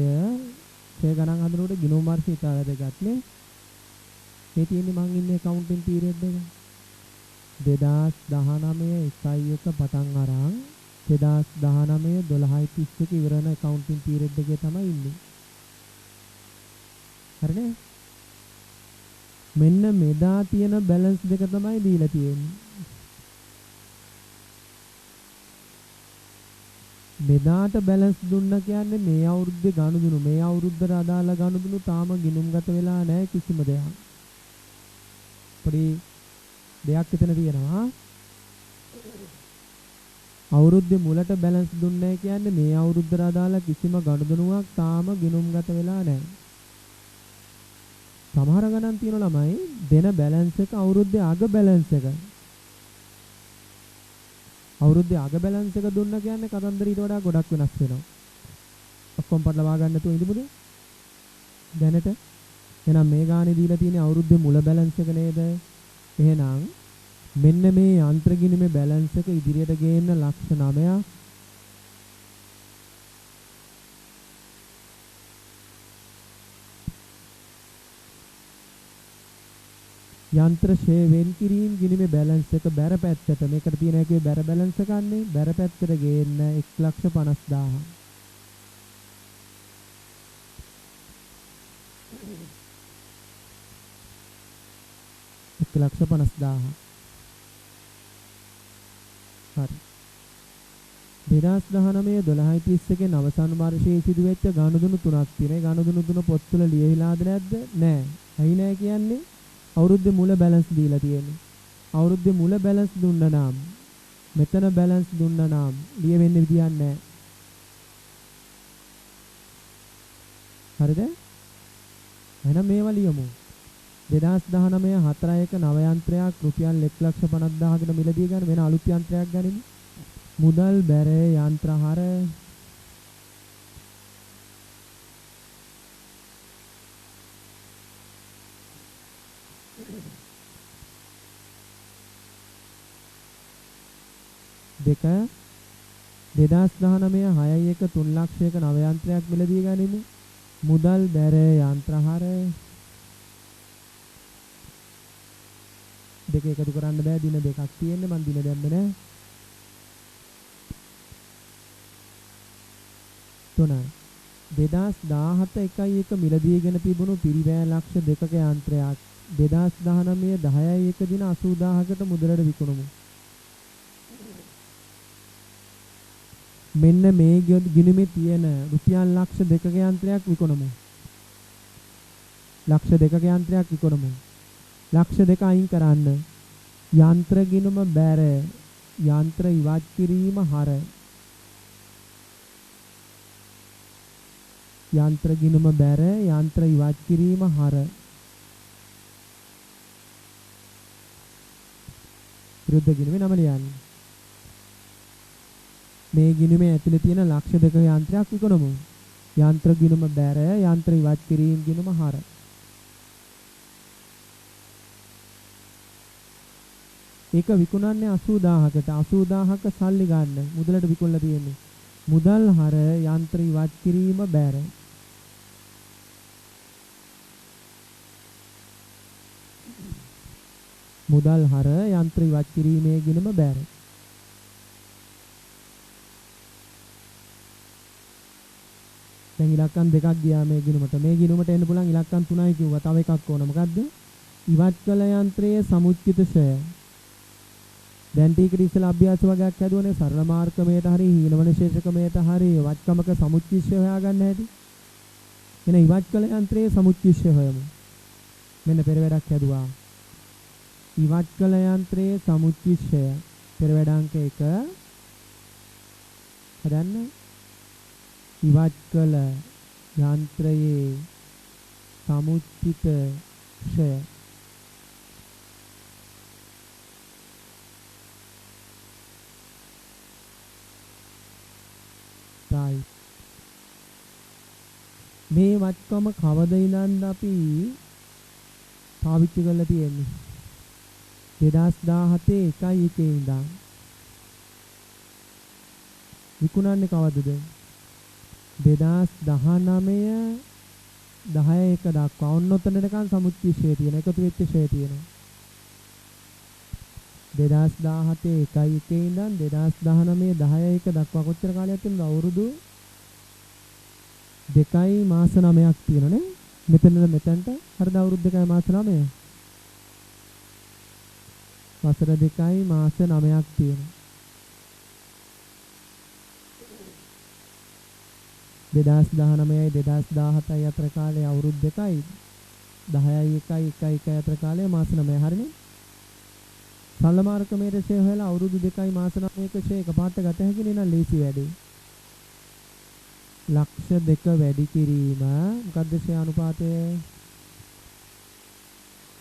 ෂෙයා ගණන් හදනකොට ගිණුම් වර්ෂය ඉතා වැදගත් නේ. මේ තියෙන්නේ මං ඉන්නේ කවුන්ටින් පීරියඩ් එක 2019 1 පටන් අරන් 2019 12:31 ඉවර වෙන කවුන්ටින් පීරියඩ් එකේ තමයි ඉන්නේ. හරිනේ? මෙන්න මෙදා තියෙන බැලන්ස් දෙක තමයි දීලා තියෙන්නේ. මෙදාට බැලන්ස් දුන්නා කියන්නේ මේ අවුරුද්දේ ගනුදෙනු, මේ අවුරුද්දට අදාළ ගනුදෙනු තාම ගිණුම්ගත වෙලා නැහැ කිසිම දෙයක්. පොඩි දෙයක් එතන තියෙනවා. 2019 12:31 ඉවර වෙන කවුන්ටින් පීරියඩ් එක 2019 12:31 අවුරුද්දේ මුලට බැලන්ස් දුන්නේ කියන්නේ මේ අවුරුද්දට අදාළ කිසිම ගනුදෙනුවක් තාම ගිණුම්ගත වෙලා නැහැ. සමහර ගණන් තියෙන ළමයි දෙන බැලන්ස් එක අවුරුද්දේ අග බැලන්ස් එක. අවුරුද්දේ අග බැලන්ස් එක දුන්න කියන්නේ කතන්දර ඊට වඩා ගොඩක් වෙනස් වෙනවා. ඔක්කොම පටලවා ගන්න නැතුව ඉඳමුද? දැනට එහෙනම් මේ ගානේ දීලා තියෙන අවුරුද්දේ මුල බැලන්ස් එක නේද? එහෙනම් මෙන්න මේ යන්ත්‍ර ගිණුමේ බැලන්ස් එක ඉදිරියට ගේන්න ලක්ෂ 9ක් යන්ත්‍ර ෂේ වෙන් කිරීම ගිණුමේ බැලන්ස් එක බැර පැත්තට මේකට තියෙන එකේ බැර බැලන්ස් එක ගන්නේ බැර පැත්තට ගේන්න 1,50,000 1,50,000 හරි 2019 12:31 අවසන් වර්ෂයේ සිදුවෙච්ච ගනුදෙනු තුනක් තියෙනවා. ගනුදෙනු තුන පොත්වල ලියවිලාද නැද්ද? නෑ. ඇයි නෑ කියන්නේ? අවුරුද්දේ මුල බැලන්ස් දීලා තියෙන්නේ. අවුරුද්දේ මුල බැලන්ස් දුන්නා නම් මෙතන බැලන්ස් දුන්නා නම් ලියවෙන්න විදියක් නැහැ. හරිද? එහෙනම් මේවා ලියමු. 2019 4 නව යන්ත්‍රයක් රුපියල් 1,50,000කට මිලදී ගන්න වෙන අලුත් යන්ත්‍රයක් ගනිමු. මුදල් බැරේ යන්ත්‍රහර දෙක 2019 6 3 ලක්ෂයක නව යන්ත්‍රයක් මිලදී ගනිමු. මුදල් බැරේ යන්ත්‍රහර දෙක එකතු කරන්න බෑ දින දෙකක් තියෙන්නේ මන් දින දැම්මේ නෑ. 3 2017 1 මිලදීගෙන තිබුණු පිරිවෑ ලක්ෂ 2ක යන්ත්‍රයක් 2019 10 දින 80000කට මුදලට විකුණුමු. මෙන්න මේ ගිණුමේ තියෙන රුපියල් ලක්ෂ 2ක යන්ත්‍රයක් විකුණමු. ලක්ෂ 2ක යන්ත්‍රයක් විකුණමු. ලක්ෂ 2 අයින් කරන්න. යන්ත්‍ර ගිණුම බැර යන්ත්‍ර ඉවත් කිරීම හර යන්ත්‍ර ගිණුම බැර යන්ත්‍ර ඉවත් කිරීම හර විරුද්ධ ගිණුමේ නම ලියන්න. මේ ගිණුමේ ඇතුලේ තියෙන ලක්ෂ 2ක යන්ත්‍රයක් විකුණමු. යන්ත්‍ර ගිණුම බැර යන්ත්‍ර ඉවත් කිරීම ගිණුම හර ඒක විකුණන්නේ 80000කට 80000ක සල්ලි ගන්න මුදලට විකුණලා තියෙන්නේ. මුදල් හර යන්ත්‍ර ඉවත් කිරීම බැර මුදල් හර යන්ත්‍ර ඉවත් කිරීමේ ගිණුම බැර දැන් ඉලක්කම් දෙකක් ගියා මේ ගිණුමට. මේ ගිණුමට එන්න පුළුවන් ඉලක්කම් 3යි කිව්වා. තව එකක් ඕන. මොකද්ද? ඉවත් කළ යන්ත්‍රයේ සමුච්චිත ෂය. දැන් ටිකට ඉස්සලා අභ්‍යාස වගේක් හැදුවනේ සරල මාර්ගමයට හරි හීනවන ශේෂකමයට හරි වත්කමක සමුච්චිෂ්‍ය හොයාගන්න හැටි. එන ඉවත් කළ යන්ත්‍රයේ සමුච්චිෂ්‍ය හොයමු. මෙන්න පෙර වැඩක් හැදුවා. ඉවත් කළ යන්ත්‍රයේ සමුච්චිෂ්‍ය පෙර වැඩාංක 1 හදන්න. ඉවත් කළ යන්ත්‍රයේ සමුච්චිත ෂය මේ වත්කම කවද ඉඳන්ද අපි පාවිච්චි කරලා තියෙන්නේ 2017 1 ඉඳන් විකුණන්නේ කවදද 2019 10 දක්වා ඔන්න ඔතනකන් සමුච්චිෂය තියෙන එකතු වෙච්ච ෂය තියෙනවා 2017 1 ඉඳන් 2019 10 දක්වා කොච්චර කාලයක් තියෙනවද අවුරුදු 2යි මාස 9ක් තියෙනනේ මෙතනට හරිද අවුරුදු 2යි මාස 9 වසර 2යි මාස 9ක් තියෙනවා 2019යි 2017යි අතර කාලේ අවුරුදු 2යි 10යි 1යි 1 අතර කාලේ මාස 9 හරිනේ සරල මාර්ගමේ ෂේ හොයලා අවුරුදු 2යි මාස 9ක ෂේ එකපාරට ගත හැකි නේ නම් ලේසි වැඩේ ලක්ෂ 2 වැඩි කිරීම මොකද්ද ෂේ අනුපාතය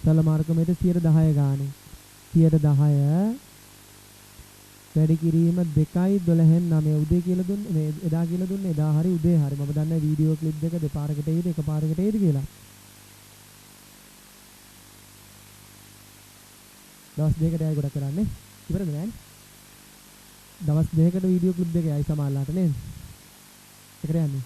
සල මාර්ගමේට 10% ගානේ 10% වැඩි කිරීම 2.12න් 9 උදේ කියලා දුන්නේ මේ එදා කියලා දුන්නේ එදා හරි උදේ හරි මම දන්නේ වීඩියෝ ක්ලිප් දෙක දෙපාරකට එයිද එකපාරකට එයිද කියලා දවස් දෙකකට ඇයි ගොඩක් කරන්නේ ඉවරද නෑනේ දවස් දෙකකට වීඩියෝ ක්ලිප් දෙක ඇයි සමාල්ලාට නේද එකට යන්නේ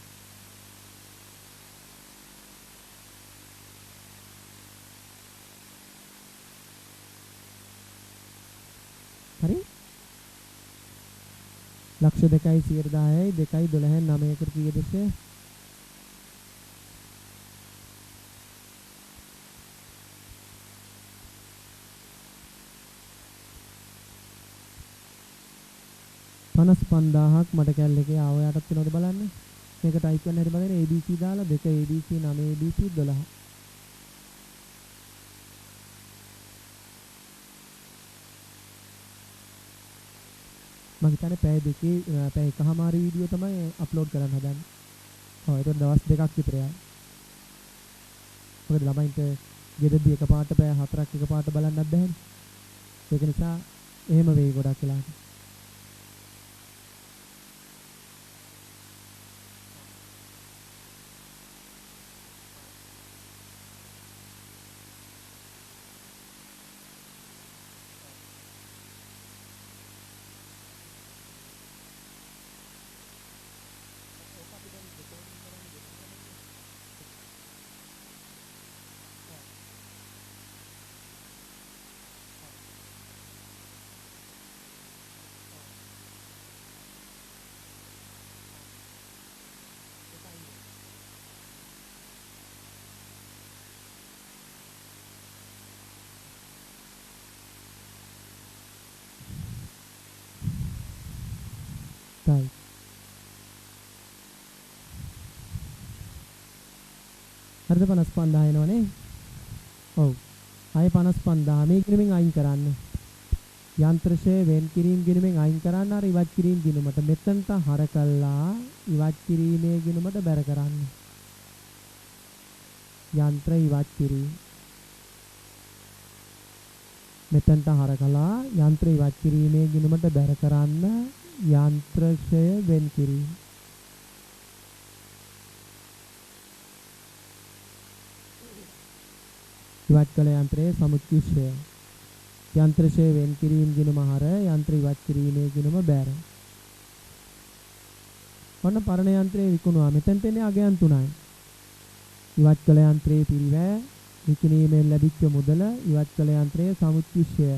හරි ලක්ෂ 2යි 10යි 2.12න් 9කට කීයද $55000ක් මට කැල් එකේ ආව යටත් වෙනවද බලන්න මේක ටයිප් කරන්න හරි බලන්න ABC දාලා 2 ABC 9 ABC 12 මම හිතන්නේ පැය දෙකේ පැය එකමාරි වීඩියෝ තමයි අප්ලෝඩ් කරන්න හදන්නේ. ඔව් ඒක දවස් දෙකක් විතර යයි. මොකද ළමයින්ට ගෙදරදී එකපාරට පැය 4ක් එකපාරට බලන්නත් බැහැනේ. ඒක නිසා එහෙම වෙයි ගොඩක් වෙලාවට. right හරිද 55000 එනවනේ ඔව් ආයේ 55000 මේ ගිණුමෙන් අයින් කරන්න යන්ත්‍රශය වෙන් කිරීම ගිණුමෙන් අයින් කරන්න අර ඉවත් කිරීම ගිණුමට මෙතනට හර කළා ඉවත් කිරීමේ ගිණුමට බැර කරන්න යන්ත්‍ර ඉවත් කිරීම මෙතනට හර කළා යන්ත්‍ර ඉවත් කිරීමේ ගිණුමට බැර කරන්න යන්ත්‍රශය වෙන් කිරීම ඉවත් කළ යන්ත්‍රයේ සමුච්චය යන්ත්‍රශය වෙන් කිරීම ගිණුම හර යන්ත්‍ර ඉවත් කිරීමේ ගිණුම බැර ඔන්න පරණ යන්ත්‍රයේ විකුණුවා මෙතෙන්ට එන්නේ අගයන් තුනයි ඉවත් කළ යන්ත්‍රයේ පිරිවැය විකිණීමෙන් ලැබිච්ච මුදල ඉවත් කළ යන්ත්‍රයේ සමුච්චය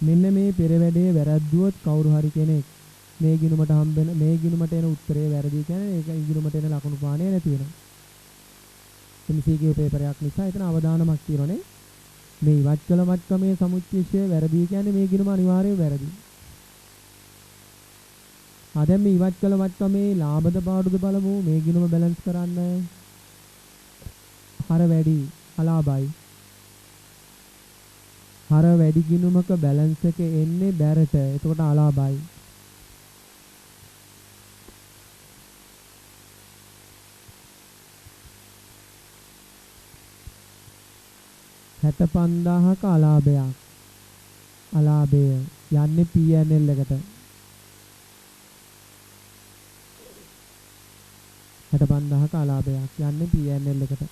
මෙන්න මේ පෙරවැඩේ වැරද්දුවොත් කවුරු හරි කෙනෙක් මේ ගිණුමට හම්බෙන මේ ගිණුමට එන උත්තරේ වැරදි කියන්නේ ඒක ගිණුමට එන ලකුණු පාණය නැති වෙනවා. MCQ පේපරයක් නිසා එතන අවදානමක් තියෙනනේ. මේ ඉවත් කළ මට්ටමේ සමුච්චය වැරදි කියන්නේ මේ ගිණුම අනිවාර්යයෙන් වැරදි. දැන් මේ ඉවත් කළ මට්ටමේ ලාභද පාඩුද බලමු මේ ගිණුම බැලන්ස් කරන්න. හර වැඩි අලාභයි. හර වැඩි ගිණුමක බැලන්ස් එක එන්නේ බැරට. එතකොට අලාභයි. $65000ක අලාභයක්. අලාභය යන්නේ P&L එකට. 65000ක අලාභයක් යන්නේ P&L එකට.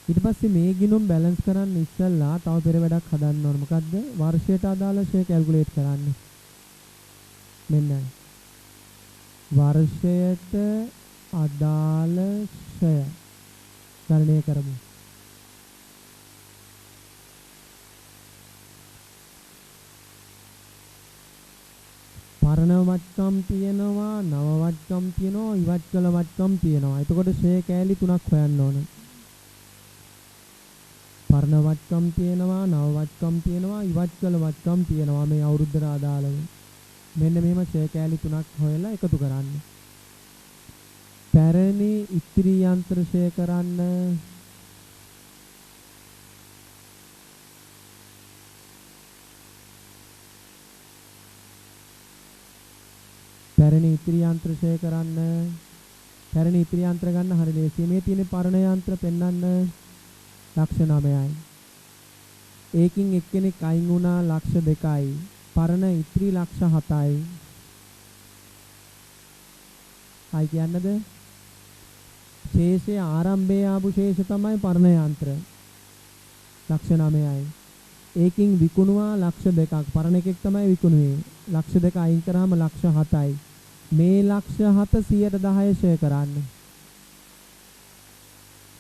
ඊට පස්සේ මේ ගිණුම් බැලන්ස් කරන්න ඉස්සෙල්ලා තව පෙර වැඩක් හදන්න ඕන. මොකද්ද? වර්ෂයට අදාළ ෂෙයා කැල්කියුලේට් කරන්න. මෙන්න වර්ෂයට අදාළ ෂෙයා ගණනය කරමු. පරණ වට්ටම් තියෙනවා, නව වට්ටම් තියෙනවා, ඉවත් කළ වට්ටම් තියෙනවා. එතකොට ෂෙයා කැලි තුනක් හොයන්න ඕන. පරණ වට්ටම් තියෙනවා, නව වට්ටම් තියෙනවා, ඉවත් කළ වට්ටම් තියෙනවා මේ අවුරුද්දට අදාළව. මෙන්න මේම ෂෙයා කැලි තුනක් හොයලා එකතු කරන්න. පැරණි ඉස්ත්‍රි යන්ත්‍ර ෂෙයා කරන්න. පැරණි ඉතිරි යන්ත්‍ර ෂේ කරන්න. පැරණි ඉතිරි යන්ත්‍ර ගන්න හරිය ලේසියි. මේ තියෙන පරණ යන්ත්‍ර පෙන්වන්න ලක්ෂ 9යි. ඒකින් එක්කෙනෙක් අයින් වුණා ලක්ෂ 2යි. පරණ ඉතිරි ලක්ෂ 7යි. ආයි කියන්නද? ශේෂයේ ආරම්භයේ ආපු ශේෂ තමයි පරණ යන්ත්‍ර. ලක්ෂ 9යි. ඒකින් විකුණුවා ලක්ෂ 2ක්. පරණ එකෙක් තමයි විකුණුවේ. ලක්ෂ 2 අයින් කරාම ලක්ෂ 7යි. මේ ලක්ෂ 7 110 ෂේ කරන්න.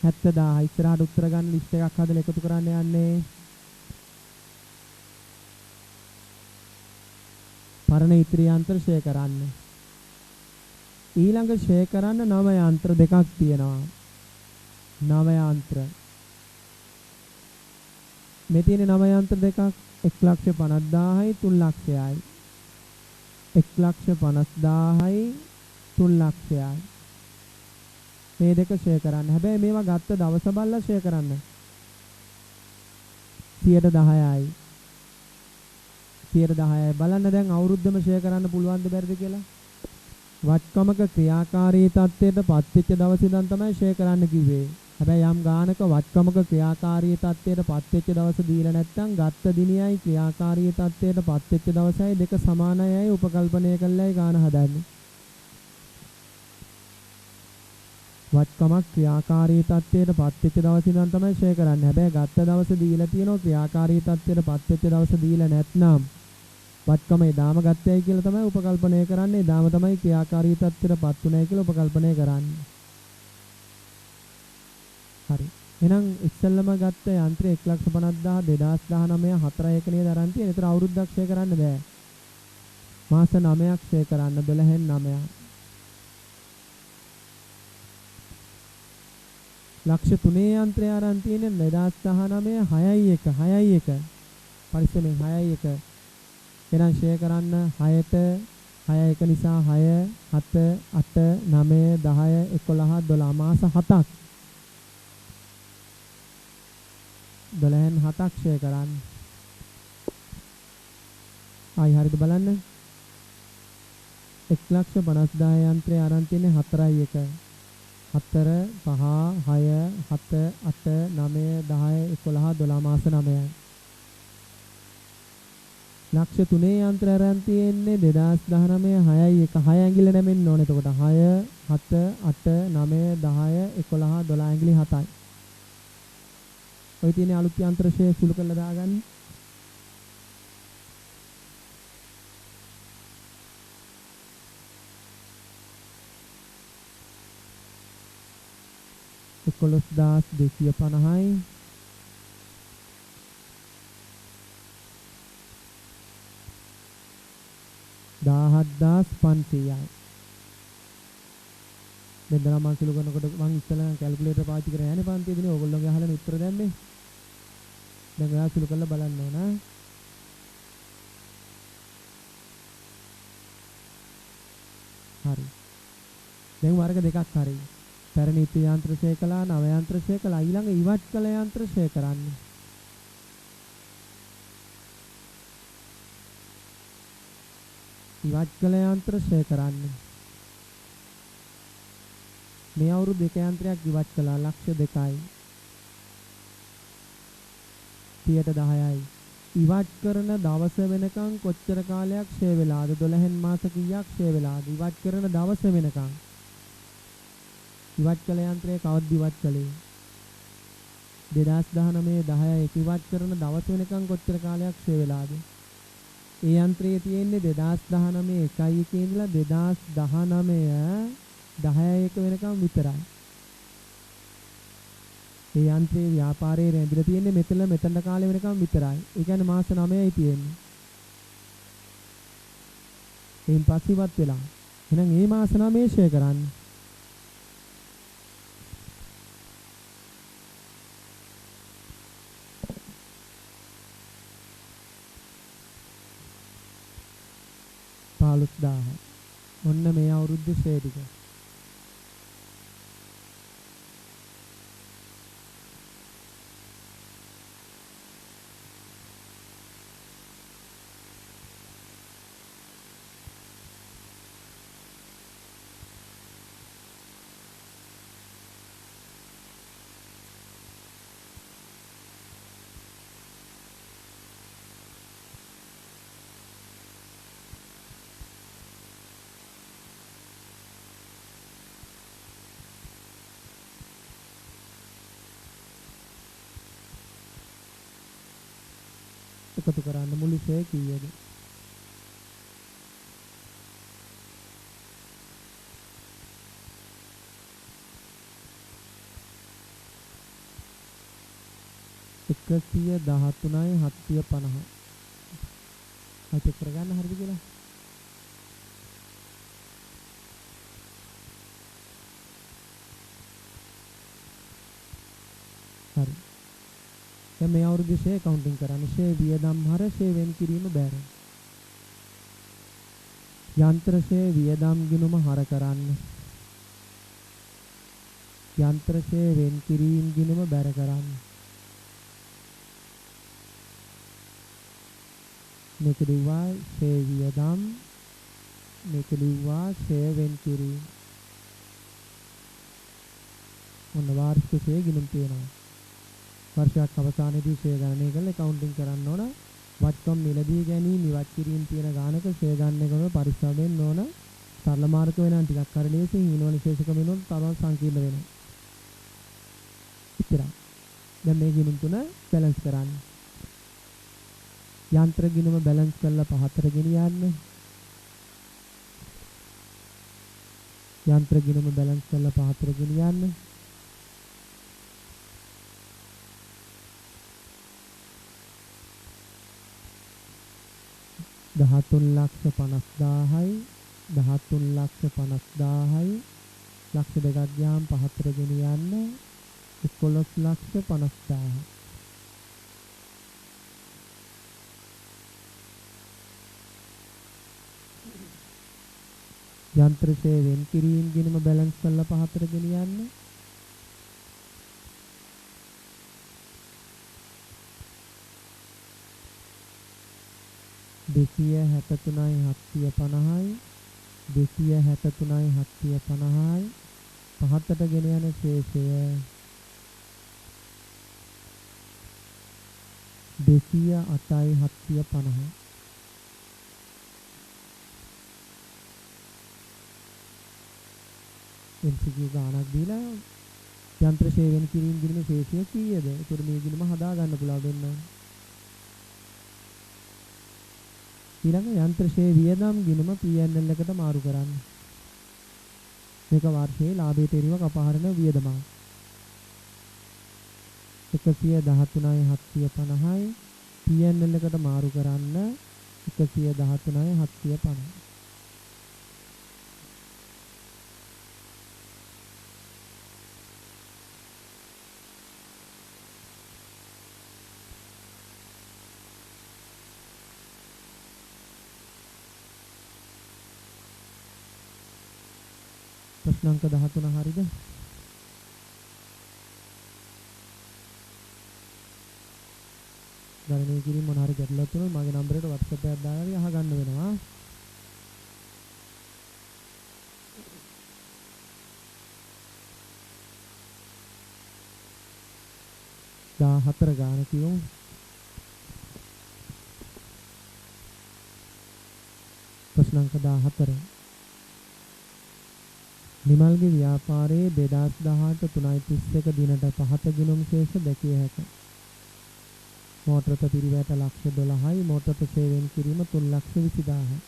70000 ඉස්සරහට උත්තර ගන්න ලිස්ට් එකක් හදලා එකතු කරන්න යන්නේ. පරණ ඉතිරි යන්ත්‍ර ෂේ කරන්න. ඊළඟ ෂේ කරන්න නව යන්ත්‍ර දෙකක් තියෙනවා. නව යන්ත්‍ර. මේ තියෙන නව යන්ත්‍ර දෙකක් 1,50,000යි 3,00,000යි. 1,50,000යි 3,00,000යි. මේ දෙක ෂේ කරන්න. හැබැයි මේවා ගත්ත දවස බලලා ෂේ කරන්න. 10%යි. 10%යි. බලන්න දැන් අවුරුද්දම ෂේ කරන්න පුළුවන්ද බැරිද කියලා. වත්කමක ක්‍රියාකාරී තත්ත්වයට පත්වෙච්ච දවස් ඉඳන් තමයි ෂේ කරන්න කිව්වේ. හැබැයි යම් ගානක වත්කමක ක්‍රියාකාරී තත්ත්වයට පත්වෙච්ච දවස දීලා නැත්නම් ගත්ත දිනයයි ක්‍රියාකාරී තත්ත්වයට පත්වෙච්ච දවසයි දෙක සමානයි උපකල්පනය කළායි ගාන හදන්නේ. වත්කමක් ක්‍රියාකාරී තත්ත්වයට පත්වෙච්ච දවස් ඉඳන් තමයි ෂේ කරන්නේ. හැබැයි ගත්ත දවස දීලා තියෙනවා ක්‍රියාකාරී තත්ත්වයට පත්වෙච්ච දවස දීලා නැත්නම් වත්කම එදාම ගත්තයි කියලා තමයි උපකල්පනය කරන්නේ. එදාම තමයි ක්‍රියාකාරී තත්ත්වයට පත් උනායි කියලා උපකල්පනය කරන්නේ. හරි. එහෙනම් ඉස්සෙල්ලම ගත්ත යන්ත්‍රය 1,50,000 2019 4 එක නේද අරන් තියෙන්නේ. ඒතර අවුරුද්දක් ෂේ කරන්න බෑ. මාස 9ක් ෂේ කරන්න 12න් 9ක්. ලක්ෂ 3 යන්ත්‍රය අරන් තියෙන්නේ 2019 6යි 1 6යි 1. පරිස්සමෙන් 6යි 1. එහෙනම් ෂේ කරන්න 6ට 6 1 නිසා 6 7 8 9 10 11 12 මාස 7ක්. 12න් 7ක් ෂේ කරන්න. ආයි හරිද බලන්න. 1,50,000 යන්ත්‍රය අරන් තියෙන්නේ 4යි 1. 4 5 6 7 8 9 10 11 12 මාස 9යි. ලක්ෂ 3 යන්ත්‍රය අරන් තියෙන්නේ 2019 6යි 1 6 ඇඟිල්ල නැමෙන්න ඕනේ. එතකොට 6 7 8 9 10 11 12 ඇඟිලි 7යි. ඔය තියෙන අලුත් යන්ත්‍ර ෂේ සුළු කරලා දාගන්න. එකොළොස් දාස් 250යි 17,500යි. මෙතන මම සුළු කරනකොට මම ඉස්සෙල්ලා කැල්කියුලේටර් පාවිච්චි කරගෙන යන්නේ පන්තියේදී ඕගොල්ලෝගේ අහලා උත්තර දැම්මේ. දැන් ඔයා සුළු කරලා බලන්න ඕන. හරි. දැන් වර්ග දෙකක් හරි. පැරණි ඉති යන්ත්‍ර ෂේ කළා, නව යන්ත්‍ර ෂේ කළා. ඊළඟ ඉවත් කළ යන්ත්‍ර ෂේ කරන්න. ඉවත් කළ යන්ත්‍ර ෂේ කරන්න. මේ අවුරුදු දෙක යන්ත්‍රයක් ඉවත් කළා ලක්ෂ 2යි. 10%යි. ඉවත් කරන දවස වෙනකන් කොච්චර කාලයක් ෂේ වෙලාද? 12න් මාස කීයක් ෂේ වෙලාද? ඉවත් කරන දවස වෙනකන්. ඉවත් කළ යන්ත්‍රය කවද්ද ඉවත් කළේ? 2019 10 ඉවත් කරන දවස වෙනකන් කොච්චර කාලයක් ෂේ වෙලාද? ඒ යන්ත්‍රයේ තියෙන්නේ 2019 1 1 ඉඳලා 2019 10 1 වෙනකම් විතරයි. ඒ යන්ත්‍රයේ ව්‍යාපාරයේ රැඳිලා තියෙන්නේ මෙතන කාලේ වෙනකම් විතරයි. ඒ කියන්නේ මාස 9යි තියෙන්නේ. එයින් පස්සේ ඉවත් වෙලා. එහෙනම් මේ මාස 9 ෂේ කරන්න. ඔන්න මේ අවුරුද්දේ ෂේ ටික. එකතු කරන්න මුළු ෂේ කීයද? එකසිය 13යි 750. අචෙක් කරගන්න හරිද කියලා? හරි. දැන් මේ අවුරුදු ෂේ කවුන්ටින් කරන්න. ෂේ වියදම් හර ෂේ වෙන් කිරීම බෑර. යන්ත්‍ර ෂේ වියදම් ගිණුම හර කරන්න. යන්ත්‍ර ෂේ වෙන් කිරීම ගිණුම බැර කරන්න. මේක ලිව්වා ෂේ වියදම්, මේක ලිව්වා ෂේ වෙන් කිරීම. මොන වාර්ෂික ෂේ ගිණුම් තියෙනවා. වර්ෂයක් අවසානයේදී ෂේ ගණනය කරලා කවුන්ටින් කරන්න ඕන. වත්කම් මිලදී ගැනීම ඉවත් කිරීම තියෙන ගානක ෂේ ගන්න එකම පරිස්සම් වෙන්න ඕන. සරල මාර්ග වෙනා ටිකක් හරි ලේසි හීනවල විශේෂකම වෙනොත් තරම් සංකීර්ණ වෙනවා. ඉතින් දැන් මේ ගිණුම් තුන බැලන්ස් කරන්න. යන්ත්‍ර ගිණුම බැලන්ස් කරලා පහතට ගෙනියන්න. යන්ත්‍ර ගිණුම බැලන්ස් කරලා පහතට ගෙනියන්න. දහතුන් ලක්ෂ 50000යි 13,50,000යි ලක්ෂ දෙකක් ගියාම පහතට ගෙනියන්න 11,50,000. යන්ත්‍ර ෂේ වෙන් කිරීම ගිණුම බැලන්ස් කරලා පහතට ගෙනියන්න. දෙසිය 63යි 750යි 263යි 750යි පහතට ගෙන යන ශේෂය 208යි 750. MCQ ගානක් දීලා යන්ත්‍ර ෂේවෙන් කිරීම ගිණුමේ ශේෂය කීයද? ඒතර මේ ගිණුම හදා ගන්න පුළුවන් වෙනවා. ඊළඟ යන්ත්‍ර ෂේ වියදම් ගිණුම PNL එකට මාරු කරන්න. මේක වර්ෂයේ ලාභයට එරෙහිව කපහරන වියදමක්. 113යි 750යි PNL එකට මාරු කරන්න 113යි 750. ප්‍රශ්න අංක 13 හරිද? ගණනය කිරීම මොන හරි ගැටලුවක් තියෙනවා මගේ නම්බරයට WhatsApp එකක් දාලා අහගන්න වෙනවා. හතර ගාන කියමු. ප්‍රශ්න අංක 14. නිමල්ගේ ව්‍යාපාරයේ 2018 3.31 දිනට පහත ගිණුම් ශේෂ දැකිය හැකිය. මෝටරත පිරිවැට ලක්ෂ 12යි මෝටරත සේවයෙන් කිරීම 3,20,000යි.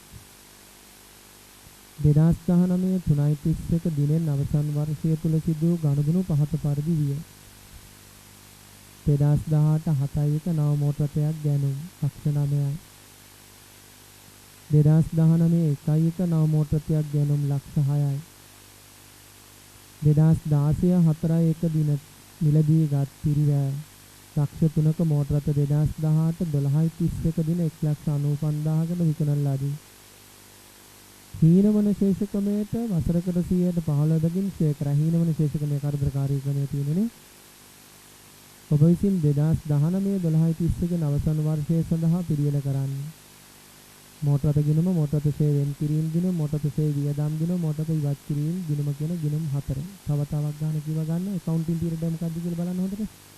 2019 3.31 දිනෙන් අවසන් වර්ෂය තුල සිදු වූ ගනුදෙනු පහත පරිදි විය. 2018 7.1 නව මෝටරතයක් ගැනුම් ලක්ෂ 9යි. 2019 1.1 නව මෝටරතයක් ගැනුම් ලක්ෂ 6යි. 2016 4.1 දින මිලදීගත් පිරිවැය ලක්ෂ 3ක මෝටරත 2018 12.31 දින 1,95,000කට විකුණලාදී. හීනවන ශේෂකමයට වසරකට 115%කින් ෂේ කර හීනවන ශේෂකමේ කරදරකාරී ක්‍රමයේ තියෙනනේ. ඔබ විසින් 2019 12.31 අවසන් වර්ෂය සඳහා පිළියෙල කරන්න. මෝටරත ගිණුම මෝටරත සේවයෙන් කිරීම ගිණුම මෝටරත සේ වියදම් ගිණුම මෝටරත ඉවත් කිරීම ගිණුම කියන ගිණුම් හතර. තව තවක් ගන්න කිව ගන්න accounting period එක මොකක්ද කියලා බලන්න හොඳට.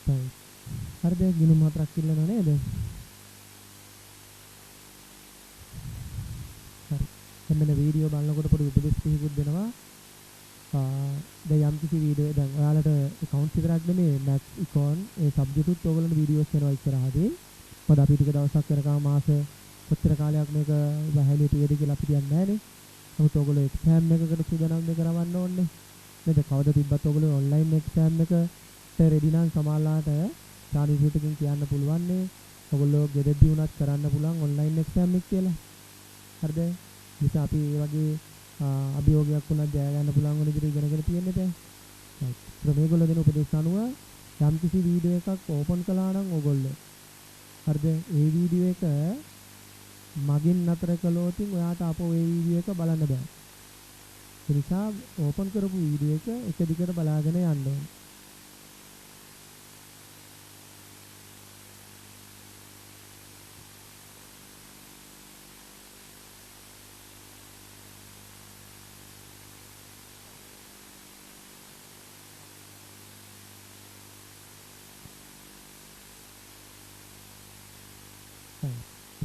right. හරිද? ගිණුම් 4ක් ඉල්ලනවා නේද? හරි. දැන් මෙන්න වීඩියෝ බලනකොට පොඩි උපදෙස් ටිකකුත් දෙනවා. දැන් යම් කිසි වීඩියෝ දැන් ඔයාලට accounts විතරක් නෙමෙයි maths econ ඒ subject උත් ඔයගොල්ලන්ට වීඩියෝස් එනවා ඉස්සරහදී. මොකද අපි ටික දවසක් වෙනකම් මාස කොච්චර කාලයක් මේක වැහැලිය තියෙද කියලා අපි කියන්නේ නැහැ නේ. නමුත් ඔයගොල්ලෝ exam එකකට සූදානම් වෙ කරවන්න ඕනේ. නේද? කවද තිබ්බත් ඔයගොල්ලෝ online exam එකට ready නම් සමාලාට චාරිත්‍රකකින් කියන්න පුළුවන් නේ. ඔයගොල්ලෝ ගෙදරදී වුණත් කරන්න පුළුවන් online exam එක කියලා. හරිද? නිසා අපි මේ වගේ අභියෝගයක් වුණත් ජය ගන්න පුළුවන් වෙන විදිහට ඉගෙනගෙන තියෙන්නේ දැන්. right. ඒක මේගොල්ලෝ දෙන උපදේශ අනුව යම්කිසි වීඩියෝ එකක් ඕපන් කළා නම් ඔයගොල්ලෝ හරිද? ඒ වීඩියෝ එක මගින් නතර කළොත් ඔයාට අපෝ ඒ වීඩියෝ එක බලන්න බෑ. ඒ නිසා ඕපන් කරපු වීඩියෝ එක එක දිගට බලාගෙන යන්න ඕනේ.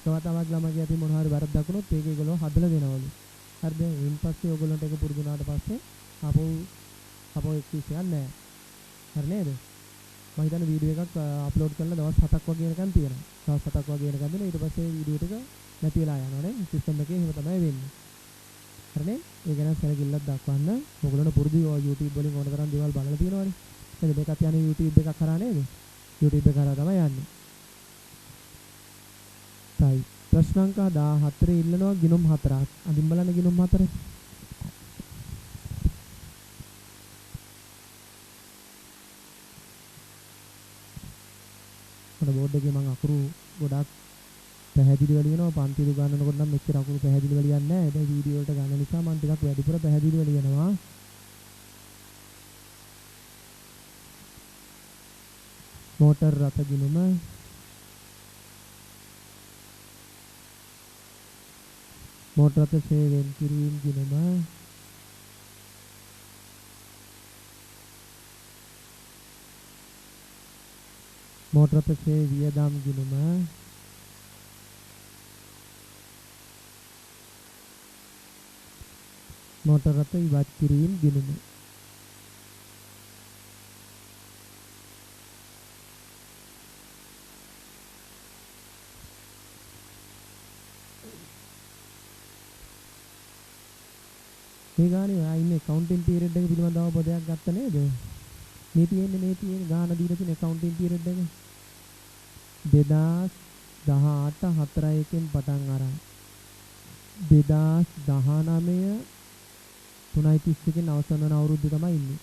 එකවතාවක් ළමයි අපි මොනවා හරි වරද්දක් වුණොත් ඒක ඒගොල්ලෝ හදලා දෙනවලු. හරිද? ඊන් පස්සේ ඔයගොල්ලන්ට ඒක පුරුදු වුණාට පස්සේ අපෝ එක් විශ්යක් නැහැ. හරි නේද? මම හිතන්නේ වීඩියෝ එකක් අප්ලෝඩ් කරලා දවස් 7ක් වගේ වෙනකන් තියෙනවා. දවස් 7ක් වගේ වෙනකන් දෙනවා. ඊට පස්සේ වීඩියෝ ටික නැති වෙලා යනවා නේ. සිස්ටම් එකේ එහෙම තමයි වෙන්නේ. හරිනේ? ඒ ගැන සැලකිල්ලක් දක්වන්න. ඔයගොල්ලන්ට පුරුදු YouTube වලින් ඕන තරම් දේවල් බලලා තියෙනවානේ. නේද? මේකත් යන්නේ YouTube එකක් කරා නේද? YouTube එක කරා තමයි යන්නේ. තයි ප්‍රශ්න අංක 14 ඉල්ලනවා ගිණුම් 4ක්. අදින් බලන්න ගිණුම් 4. මොන බෝඩ් එකේ මම අකුරු ගොඩක් පැහැදිලිව ලියනවා. පන්තිද ගන්නකොට නම් මෙච්චර අකුරු පැහැදිලිව ලියන්නේ නැහැ. දැන් වීඩියෝ වලට ගන්න නිසා මම ටිකක් වැඩිපුර පැහැදිලිව ලියනවා. මෝටර් රථ ගිණුම මෝටර රථ සේවයෙන් කිරීම ගිණුම මෝටර රථ සේවය වියදම් ගිණුම මෝටර රථ ඉවත් කිරීම ගිණුම මේ ගානේ ආ ඉන්නේ accounting period එක පිළිබඳව පොතක් ගත්ත නේද? මේ තියෙන්නේ ගාන දීලා තියෙන accounting period එක 2018 4/1 පටන් අරන් 2019 3/31 අවසන් වන අවුරුද්ද තමයි ඉන්නේ.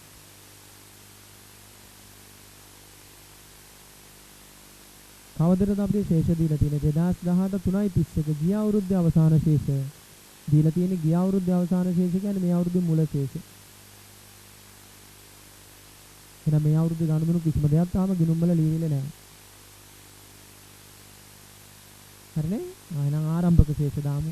කවදද අපිට ශේෂ දීලා තියෙන්නේ 2018 3/31 ගිය අවුරුද්දේ අවසාන ශේෂය. දීලා තියෙන්නේ ගිය අවුරුද්දේ අවසාන ශේෂය කියන්නේ මේ අවුරුද්දේ මුල ශේෂය. එහෙනම් මේ අවුරුද්දේ ගනුදෙනු කිසිම දෙයක් තාම ගිණුම් වල ලියවිලා නැහැ. හරිනේ? එහෙනම් ආරම්භක ශේෂ දාමු.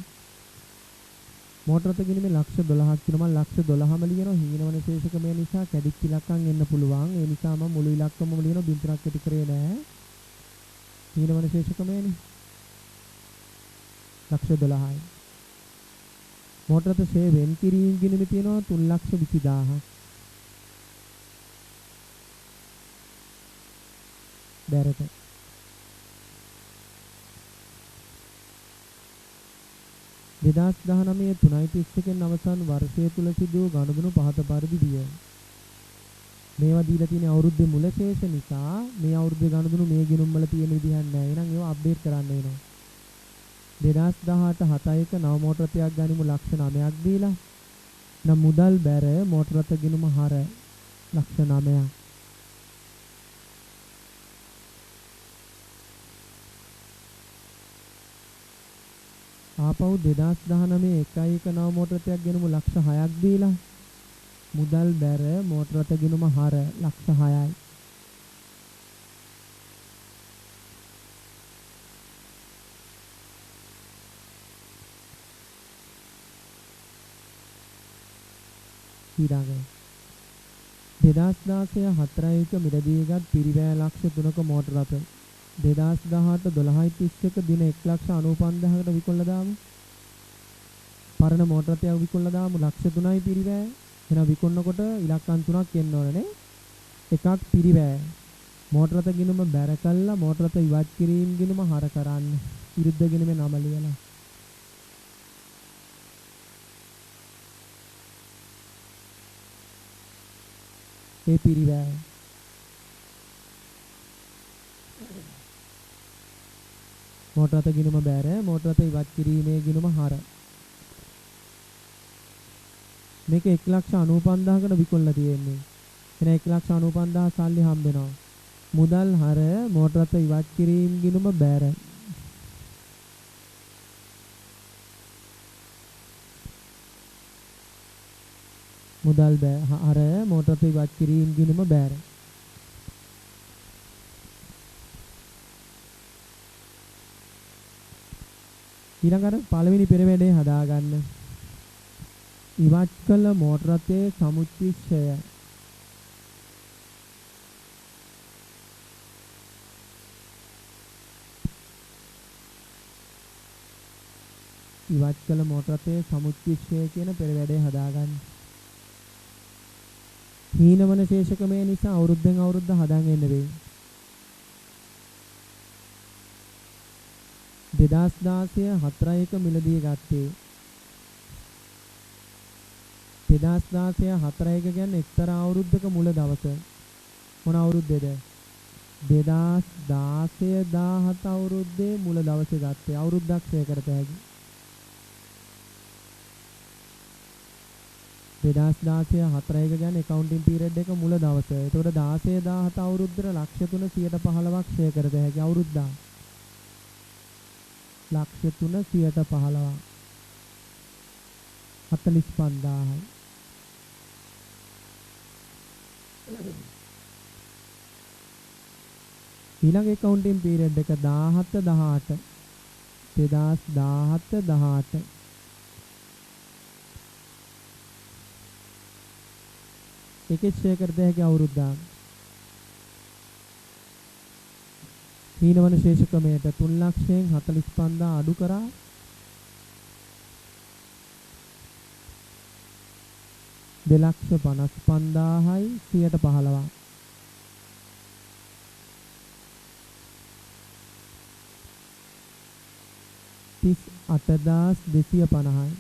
මෝටර රථ ගිණුමේ ලක්ෂ 12ක් තියෙනවා. මම ලක්ෂ 12ම ලියනවා. හීනවන ශේෂකමය නිසා කැඩිච්ච ඉලක්කම් එන්න පුළුවන්. ඒ නිසා මම මුළු ඉලක්කමම ලියනවා. බින්තරක් ඇති කරේ නැහැ. හීනවන ශේෂකමයනේ. ලක්ෂ 12යි. මෝටර රථ සේවයෙන් කිරීම ගිණුමේ තියෙනවා 3,20,000ක්. දැරට 2019 3/31 අවසන් වර්ෂය තුල සිදු වූ ගනුදෙනු පහත පරිදි විය. මේවා දීලා තියෙන අවුරුද්දේ මුල ශේෂ නිසා මේ අවුරුද්දේ ගනුදෙනු මේ ගිණුම් වල තියෙන විදිහක් නැහැ. එහෙනම් ඒවා අප්ඩේට් කරන්න වෙනවා. 2018 7/1 නව මෝටර රථයක් ගනිමු ලක්ෂ 9ක් දීලා. නම් මුදල් බැර මෝටර රථ ගිණුම හර ලක්ෂ 9ක්. ආපහු 2019 1/1 නව මෝටර රථයක් ගිණුම ලක්ෂ 6ක් දීලා. මුදල් බැර මෝටර රථ ගිණුම හර ලක්ෂ 6යි. ඊළඟ 2016 4 මිලදීගත් පිරිවැය ලක්ෂ 3ක මෝටර රථ 2018 12.31 දින 1,95,000කට විකුණලා දාමු. පරණ මෝටර රථයක් විකුණලා දාමු ලක්ෂ 3යි පිරිවැය. එහෙනම් විකුණනකොට ඉලක්කම් 3ක් එන්න ඕනේ නේ. එකක් පිරිවැය. මෝටර රථ ගිණුම බැර කළා මෝටර රථ ඉවත් කිරීම ගිණුම හර කරන්න. විරුද්ධ ගිණුමේ නම ලියලා. ඒ පිරිවැය. මෝටර රථ ගිණුම බැර මෝටර රථ ඉවත් කිරීමේ ගිණුම හර. මේක 1,95,000කට විකුණලා තියෙන්නේ. එන 1,95,000 සල්ලි හම්බ වෙනවා. මුදල් හර මෝටර රථ ඉවත් කිරීම ගිණුම බැර. මුදල් හර මෝටර රථ ඉවත් කිරීම ගිණුම බැර. ඊළඟට පළවෙනි පෙරවැඩේ හදාගන්න. ඉවත් කළ මෝටර රථයේ සමුච්චිෂය ඉවත් කළ මෝටර රථයේ සමුච්චිෂය කියන පෙරවැඩේ හදාගන්න. හීනවන ශේෂකමේ නිසා අවුරුද්දෙන් අවුරුද්ද හදාගෙන එන්න වෙයි. 2016 4 මිලදී ගත්තේ 2016 4 කියන්නේ එක්තරා අවුරුද්දක මුල දවස. මොන අවුරුද්දේද? 2016 17 අවුරුද්දේ මුල දවසේ ගත්තේ. අවුරුද්දක් ෂේ කරත හැකි. 2016 4 කියන්නේ accounting period එක මුල දවස. ඒතකොට 16 17 අවුරුද්දට ලක්ෂ 3 115ක් ෂේ කරත හැකි අවුරුද්දක්. ලක්ෂ 3 115 45000යි. ඊළඟ accounting period එක 17 18 2017 18 එකේ ෂේ කරත හැකි අවුරුද්දක්. හීනවන ශේෂකමයට 3,45,000 අඩු කරා 2,55,000යි 115. තිස් 8,250යි.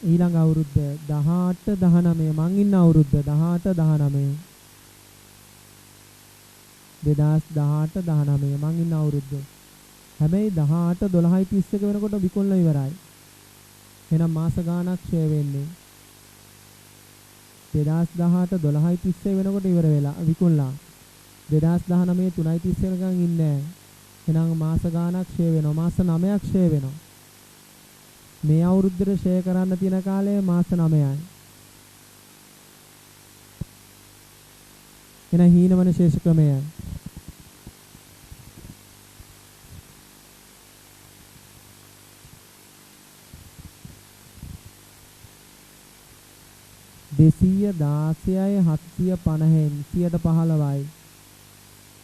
ඊළඟ අවුරුද්ද 18 19 මං ඉන්න අවුරුද්ද 18 19 2018 19 මං ඉන්න අවුරුද්ද. හැබැයි 18 12:31 වෙනකොට විකුණලා ඉවරයි. එහෙනම් මාස ගාණක් ෂේ වෙන්නේ. 2018 12:31 වෙනකොට ඉවර වෙලා විකුණලා. 2019 3:30 වෙනකන් ඉන්නේ නැහැ. එහෙනම් මාස ගාණක් ෂේ වෙනවා. මාස 9ක් ෂේ වෙනවා. මේ අවුරුද්දේ ෂේ කරන්න තියෙන කාලය මාස 9යි. එන හීනවන ශේෂ ක්‍රමය. දෙසිය 16යි 750න් 115යි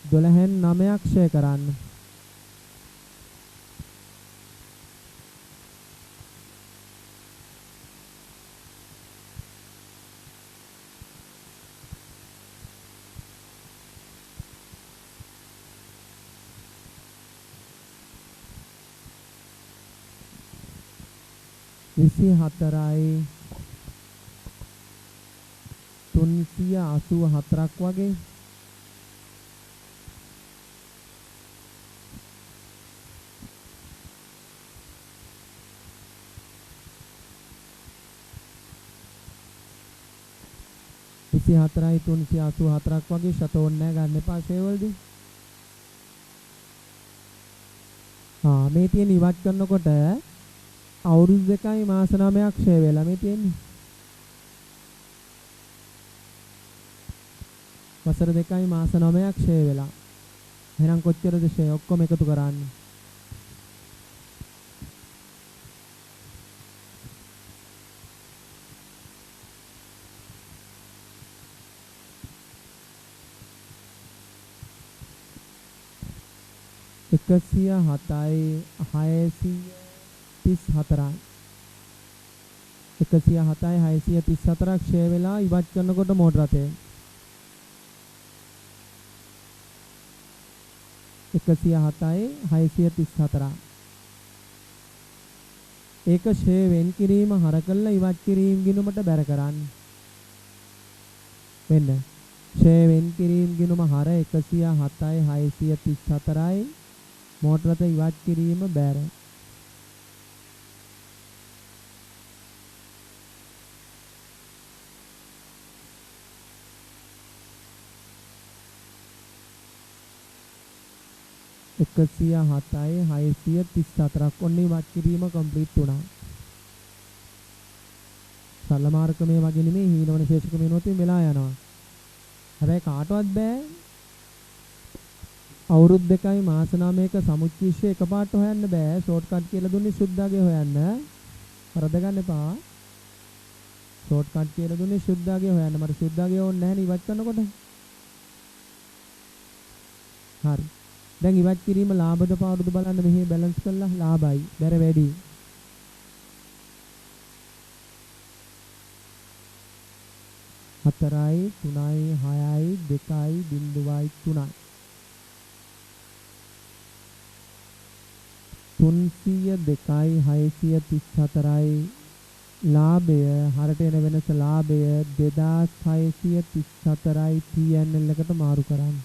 12න් 9ක් ෂේ කරන්න. විසි 4යි 384ක් වගේ විසි 4යි 384ක් වගේ ෂට ඕනේ නැහැ ගන්න එපා ෂේවලදී. මේ තියෙන ඉවත් කරනකොට අවුරුදු 2යි මාස 9ක් ෂේ වෙලා මේ තියෙන්නේ. වසර 2යි මාස 9ක් ෂේ වෙලා. එහෙනම් කොච්චරද ෂේ ඔක්කොම එකතු කරන්නේ? 107යි 634යි 107යි 634ක් ක්ෂය වෙලා ඉවත් කරනකොට මෝටර රථය 107යි 634 ඒක ක්ෂය වෙන් කිරීම හර කළා ඉවත් කිරීම ගිණුමට බැර කරන්න වෙන්න ක්ෂය වෙන් කිරීම ගිණුම හර 107යි 634යි මෝටර රථ ඉවත් කිරීම බැර 107යි 634ක් ඔන්න ඉවත් කිරීම කම්ප්ලීට් වුණා. සරල මාර්ගමේ වගේ නෙමෙයි හීනවන ශේෂකමේ නෝතින් වෙලා යනවා. හැබැයි කාටවත් බෑ අවුරුදු 2යි මාස 9ක සමුච්චිෂ්‍ය එකපාරට හොයන්න බෑ. ෂෝට් කට් කියලා දුන්නේ සුද්ධාගේ හොයන්න. වරද ගන්න එපා. ෂෝට් කට් කියලා දුන්නේ සුද්ධාගේ හොයන්න. මට සුද්ධාගේ ඕනේ නැහැ නේ ඉවත් කරනකොට. හරි. දැන් ඉවත් කිරීම ලාභද පාඩුද බලන්න මෙහි බැලන්ස් කරලා ලාභයි. බැර වැඩි. හතරයි 3යි 6යි 2යි 0යි 3යි 302යි 634යි ලාභය හරට එන වෙනස ලාභය 2634යි PNL එකට මාරු කරන්න.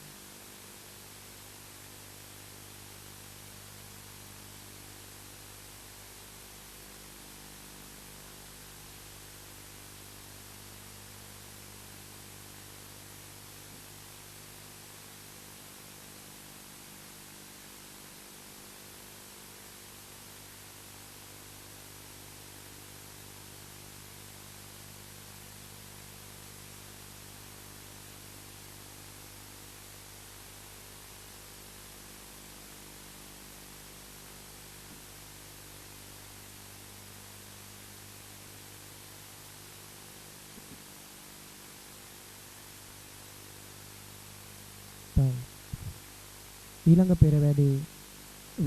ඊළඟ පෙර වැඩේ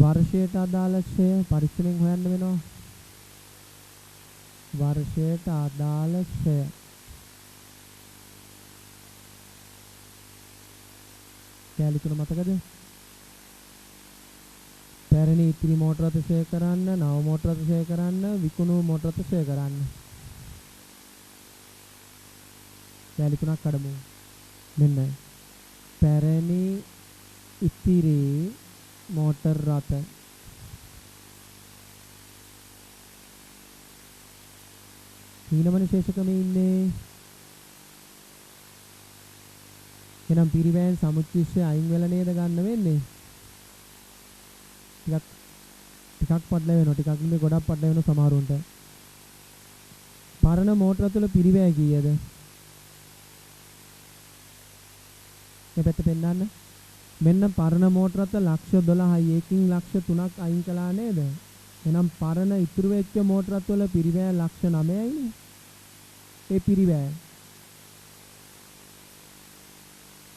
වර්ෂයට අදාළ ක්ෂය පරිස්සමෙන් හොයන්න වෙනවා. වර්ෂයට අදාළ ක්ෂය කැලි තුන මතකද? පැරණි ඉතිරි මෝටර රථ ක්ෂය කරන්න, නව මෝටර රථ ක්ෂය කරන්න, විකුණු මෝටර රථ ක්ෂය කරන්න. කැලි තුනක් කඩමු. මෙන්න පැරණි ඉතිරි මෝටර් රථ ඊළමන ශේෂකමේ ඉන්නේ. එහෙනම් පිරිවැයෙන් සමුච්චිෂ්‍ය අයින් වෙලා නේද ගන්න වෙන්නේ? ටිකක් පඩල වෙනවා. ටිකක් නෙමෙයි ගොඩක් පඩල වෙනවා සමහරුන්ට. පරණ මෝටර තුල පිරිවැය කීයද? මේ පැත්ත පෙන්නන්න. මෙන්න පරණ මෝටර රථ ලක්ෂ 12යි ඒකින් ලක්ෂ 3ක් අයින් කළා නේද? එහෙනම් පරණ ඉතුරු වෙච්ච මෝටර රථ වල පිරිවැය ලක්ෂ 9යි නේ. ඒ පිරිවැය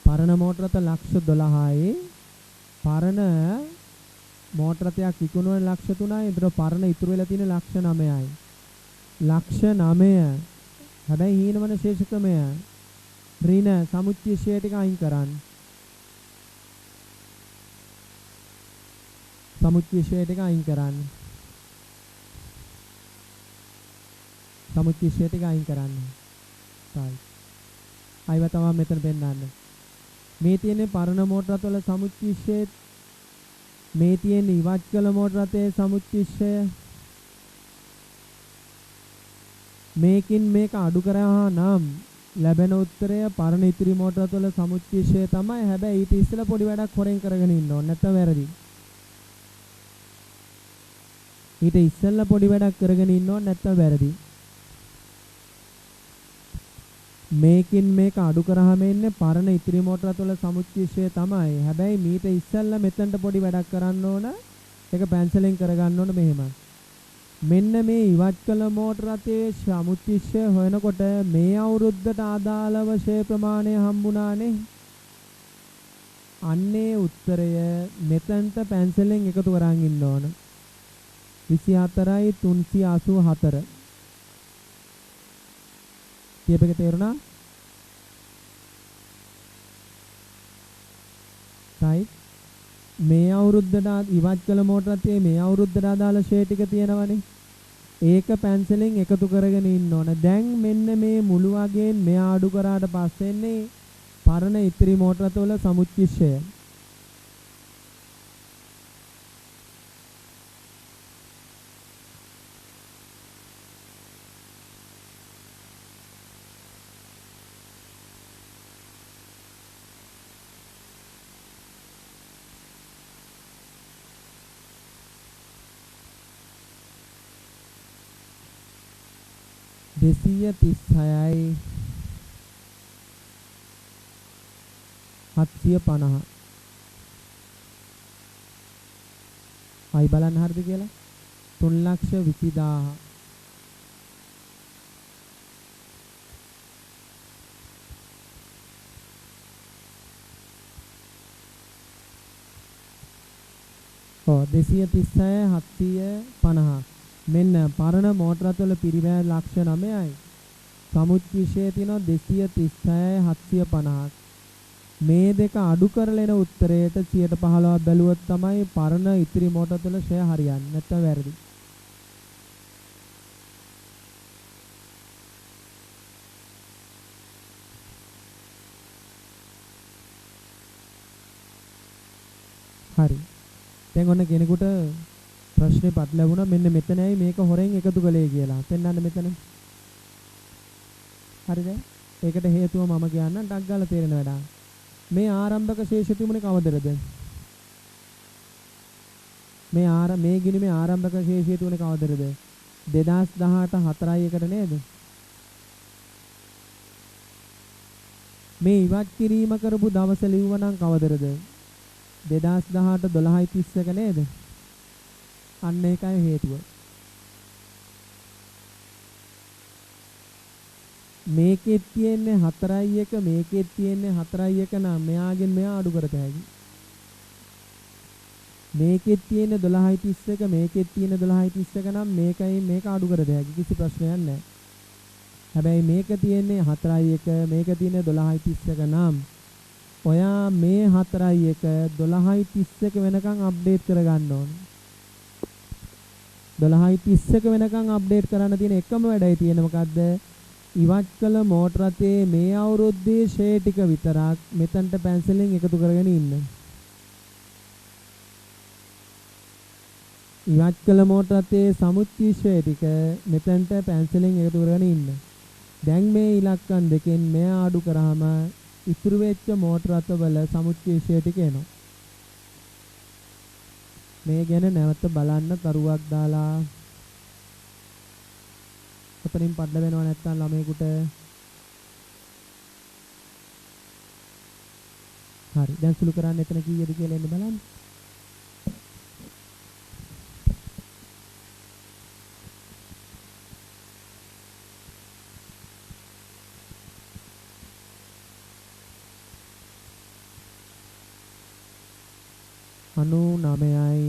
පරණ මෝටර රථ ලක්ෂ 12යි පරණ මෝටර රථයක් විකුණුවන ලක්ෂ 3යි. ඒතර පරණ ඉතුරු වෙලා තියෙන ලක්ෂ 9යි. ලක්ෂ 9 හැබැයි හීනවන ශේෂකමය ඍණ සමුච්චිෂ්‍ය ටික අයින් කරන්න. සමුච්චිෂ්‍ය ටික අයින් කරන්න. සමුච්චිෂ්‍ය ටික අයින් කරන්න. හරි. අයව තමයි මෙතන පෙන්නන්නේ. මේ තියෙන්නේ පරණ මෝටර රථ වල සමුච්චිෂ්‍ය. මේ තියෙන්නේ ඉවත් කළ මෝටර රථයේ සමුච්චිෂ්‍ය. මේකින් මේක අඩු කරා නම් ලැබෙන උත්තරය පරණ ඉතිරි මෝටර රථ වල සමුච්චිෂ්‍ය තමයි. හැබැයි ඊට ඉස්සෙල්ලා පොඩි වැඩක් හොරෙන් කරගෙන ඉන්න ඕනේ. නැත්නම් වැරදි. ඊට ඉස්සෙල්ලා පොඩි වැඩක් කරගෙන ඉන්න ඕනේ. නැත්නම් වැරදි. මේකින් මේක අඩු කරාම ඉන්නේ පරණ ඉතිරි මෝටර රථ වල සමුච්චිෂ්‍ය තමයි. හැබැයි මීට ඉස්සෙල්ලා මෙතනට පොඩි වැඩක් කරන්න ඕන. ඒක පැන්සලෙන් කරගන්න ඕන මෙහෙම. මෙන්න මේ ඉවත් කළ මෝටර රථයේ සමුච්චිෂ්‍ය හොයනකොට මේ අවුරුද්දට අදාළව ෂේ ප්‍රමාණය හම්බුණානේ. අන්නේ උත්තරය මෙතනට පැන්සලෙන් එකතු කරන් ඉන්න ඕන. 24යි 384. කියපේක තේරුණා? right. මේ අවුරුද්දට ඉවත් කළ මෝටරත් මේ අවුරුද්දට අදාළ ෂේ ටික තියෙනවනේ. ඒක පැන්සලෙන් එකතු කරගෙන ඉන්න ඕන. දැන් මෙන්න මේ මුළු වගේන් මෙයා අඩු කරාට පස්සෙන්නේ පරණ ඉතිරි මෝටරත වල සමුච්චිෂය. දෙසිය 36යි 750. ආයි බලන්න හරිද කියලා? 3,20,000. ඔව් 236 750. මෙන්න පරණ මෝටරත් වල පිරිවැය ලක්ෂ 9යි. සමුච්චිෂය තියෙනවා 236 750ක්. මේ දෙක අඩු කරලා එන උත්තරයට 115ක් බැලුවොත් තමයි පරණ ඉතිරි මෝටරත් වල ෂය හරියන්නේ. නැත්නම් වැරදි. හරි. දැන් ඔන්න කෙනෙකුට ප්‍රශ්නේ පටලැවුණා මෙන්න මෙතනයි මේක හොරෙන් එකතු කළේ කියලා. පෙන්නන්න මෙතන. හරිද? ඒකට හේතුව මම කියන්නම් ඩක් ගාලා තේරෙන වැඩක්. මේ ආරම්භක ශේෂ තිබුණේ කවදද? මේ ගිණුමේ ආරම්භක ශේෂය තිබුණේ කවදද? 2018 4:1ට නේද? මේ ඉවත් කිරීම කරපු දවස ලිව්වනම් කවදද? 2018 12:31 නේද? අන්න ඒකයි හේතුව. මේකෙත් තියෙන්නේ 4:1 මේකෙත් තියෙන්නේ 4:1 නම් මෙයාගෙන් මෙයා අඩු කරත හැකි. මේකෙත් තියෙන්නේ 12:31 මේකෙත් තියෙන්නේ 12:31 නම් මේකයි මේක අඩු කරත හැකි. කිසි ප්‍රශ්නයක් නැහැ. හැබැයි මේක තියෙන්නේ 4:1 මේක තියෙන්නේ 12:31 නම් ඔයා මේ 4:1 12:31 වෙනකන් අප්ඩේට් කරගන්න ඕනේ. 12:31 වෙනකන් අප්ඩේට් කරන්න තියෙන එකම වැඩයි තියෙන්නේ මොකද්ද? ඉවත් කළ මෝටරතේ මේ අවුරුද්දේ ෂේ ටික විතරක් මෙතනට පැන්සලෙන් එකතු කරගෙන ඉන්න. ඉවත් කළ මෝටරතේ සමුච්චි ෂේ ටික මෙතනට පැන්සලෙන් එකතු කරගෙන ඉන්න. දැන් මේ ඉලක්කම් දෙකෙන් මෙයා අඩු කරාම ඉතුරු වෙච්ච මෝටරත වල සමුච්චි ෂේ ටික එනවා. මේ ගැන නැවත බලන්න තරුවක් දාලා ඔතනින් පඩල වෙනව නැත්තම් ළමයෙකුට හරි දැන් සුළු කරන්න එතන කීයද කියලා එන්න බලන්න. අනු 9යි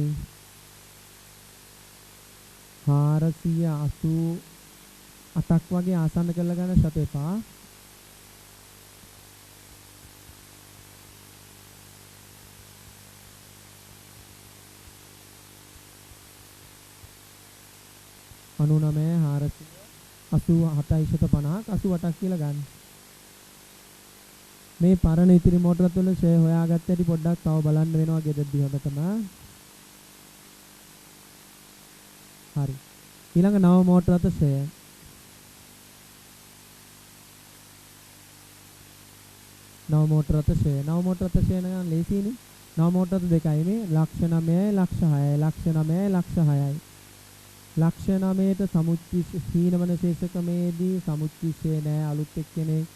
488ක් වගේ ආසන්න කරලා ගන්න ෂට එපා. අනු 9 487 88ක් කියලා ගන්න. මේ පරණ ඉතිරි මෝටරත් වල ෂේ හොයාගත්ත හැටි පොඩ්ඩක් තව බලන්න වෙනවා ගෙදරදී හොඳටම. හරි. ඊළඟ නව මෝටරත් ෂේ. නව මෝටරත් ෂේ. නව මෝටරත් ෂේ නම් ලේසියිනේ. නව මෝටරත් දෙකයි මේ ලක්ෂ 9යි ලක්ෂ 6යි ලක්ෂ 9යි ලක්ෂ 6යි. ලක්ෂ 9ට සමුච්චි හීනවන ශේෂකමේදී සමුච්චි ෂේ නෑ අලුත් එක්කෙනෙක්.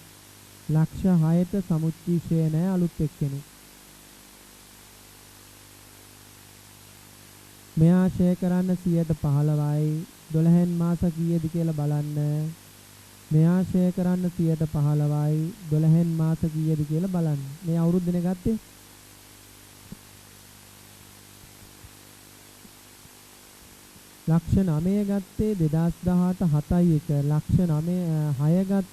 ලක්ෂ 6ට සමුච්චි ෂේ නෑ අලුත් එක්කෙනෙක්. මෙයා ෂේ කරන්න 15%යි 12න් මාස කීයද කියලා බලන්න. මෙයා ෂේ කරන්න 15%යි 12න් මාස කීයද කියලා බලන්න. මේ අවුරුද්දනේ ගත්තේ. ලක්ෂ 9 ගත්තේ 2018 7යි 1. ලක්ෂ 9 6 ගත්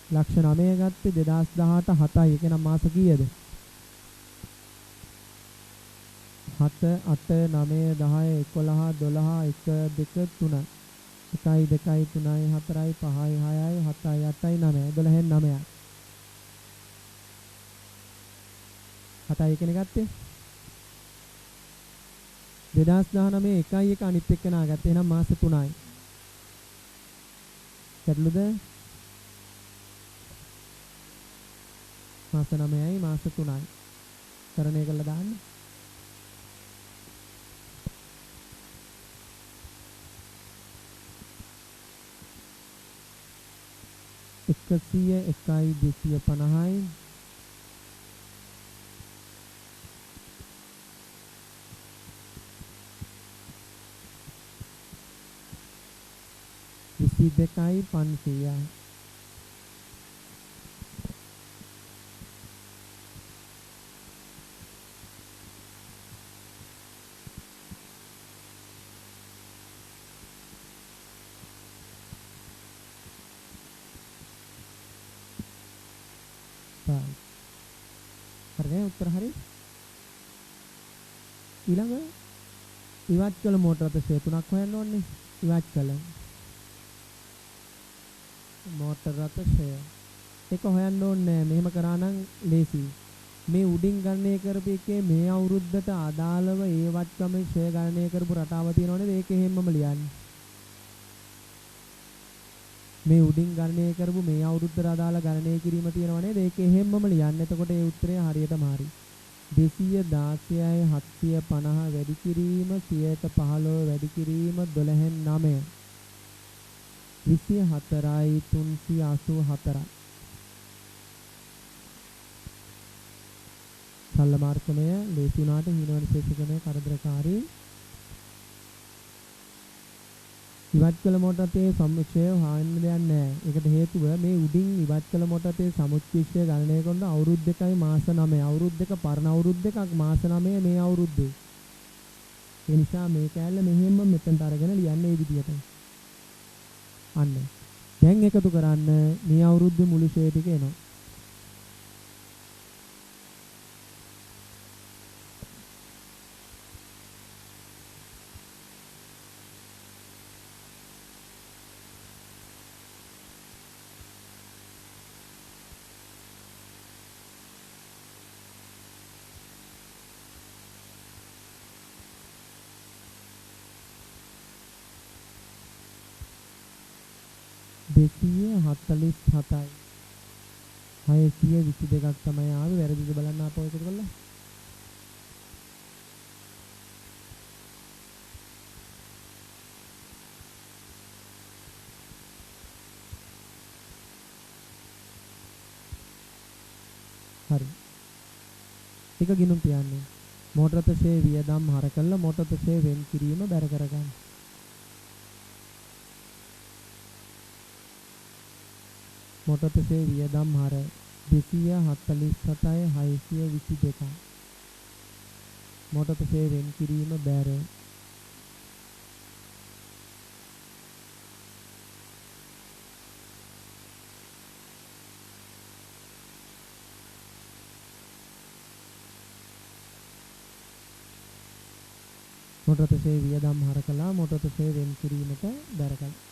ලක්ෂ 9 ගත්තේ 2018 7යි 1. නම් මාස කීයද? 7 8 9 10 11 12 1 2 3 1යි 2යි 3යි 4යි 5යි 6යි 7යි 8යි 9යි 12න් 9යි 7යි 1 ගත්තේ 2019 1යි 1 අනිත් එක්කෙනා ගත්තේ. එහෙනම් මාස 3යි. පැටළුද? මාස 9යි මාස 3යි. කරණය කළා දාන්න. 100 1යි 250යි 22යි 500යි හරිනේ උත්තර හරි. ඊළඟ ඉවත් කළ මෝටර රථ ෂේ 3ක් හොයන්න ඕනේ. ඉවත් කළ මෝටර රථ ෂේ එක හොයන්න ඕනේ. මෙහෙම කරා නම් ලේසි. මේ උඩින් ගණනය කරපු එකේ මේ අවුරුද්දට අදාළව ඒ වත්කම ෂේ ගණනය කරපු රටාව තියෙනවනේ. ඒක එහෙම්මම ලියන්න. මේ උඩින් ගණනය කරපු මේ අවුරුද්දට අදාළ ගණනය කිරීම තියෙනවා නේද? ඒක එහෙම්මම ලියන්න. එතකොට ඒ උත්තරය හරියටම හරි. 216යි 750 වැඩි කිරීම 115 වැඩි කිරීම 12න් 9 24යි 384යි. සරල මාර්ගමය ලේසි වුණාට හීනවන ශේෂකමය කරදරකාරී. ඉවත් කළ මොහොතේ සමුච්චය හොයන්න දෙයක් නැහැ. ඒකට හේතුව මේ උඩින් ඉවත් කළ මොහොතේ සමුච්චය ගණනය කරන අවුරුදු 2යි මාස 9. අවුරුදු 2 පරණ අවුරුදු 2ක් මාස 9 මේ අවුරුද්දේ. ඒ නිසා මේ කෑල්ල මෙහෙම මෙතනට අරගෙන ලියන්න මේ විදියට. අන්න. දැන් එකතු කරන්න මේ අවුරුද්දේ මුළු ෂේ ටික එනවා. දෙසිය 47යි 622ක් තමයි ආවේ. වැරදිද බලන්න ආපහු එකතු කරලා. හරි. එක ගිනුම් තියන්නේ. මෝටර රථ ෂේ වියදම් හර කළා මෝටර රථ ෂේ වෙන් කිරීම බැර කරගන්න. මෝටර රථ ෂේ වියදම් හර 247යි 622යි. මෝටර රථ ෂේ වෙන් කිරීම බැර. මෝටර රථ ෂේ වියදම් හර කළා මෝටර රථ ෂේ වෙන් කිරීමට බැර කළා.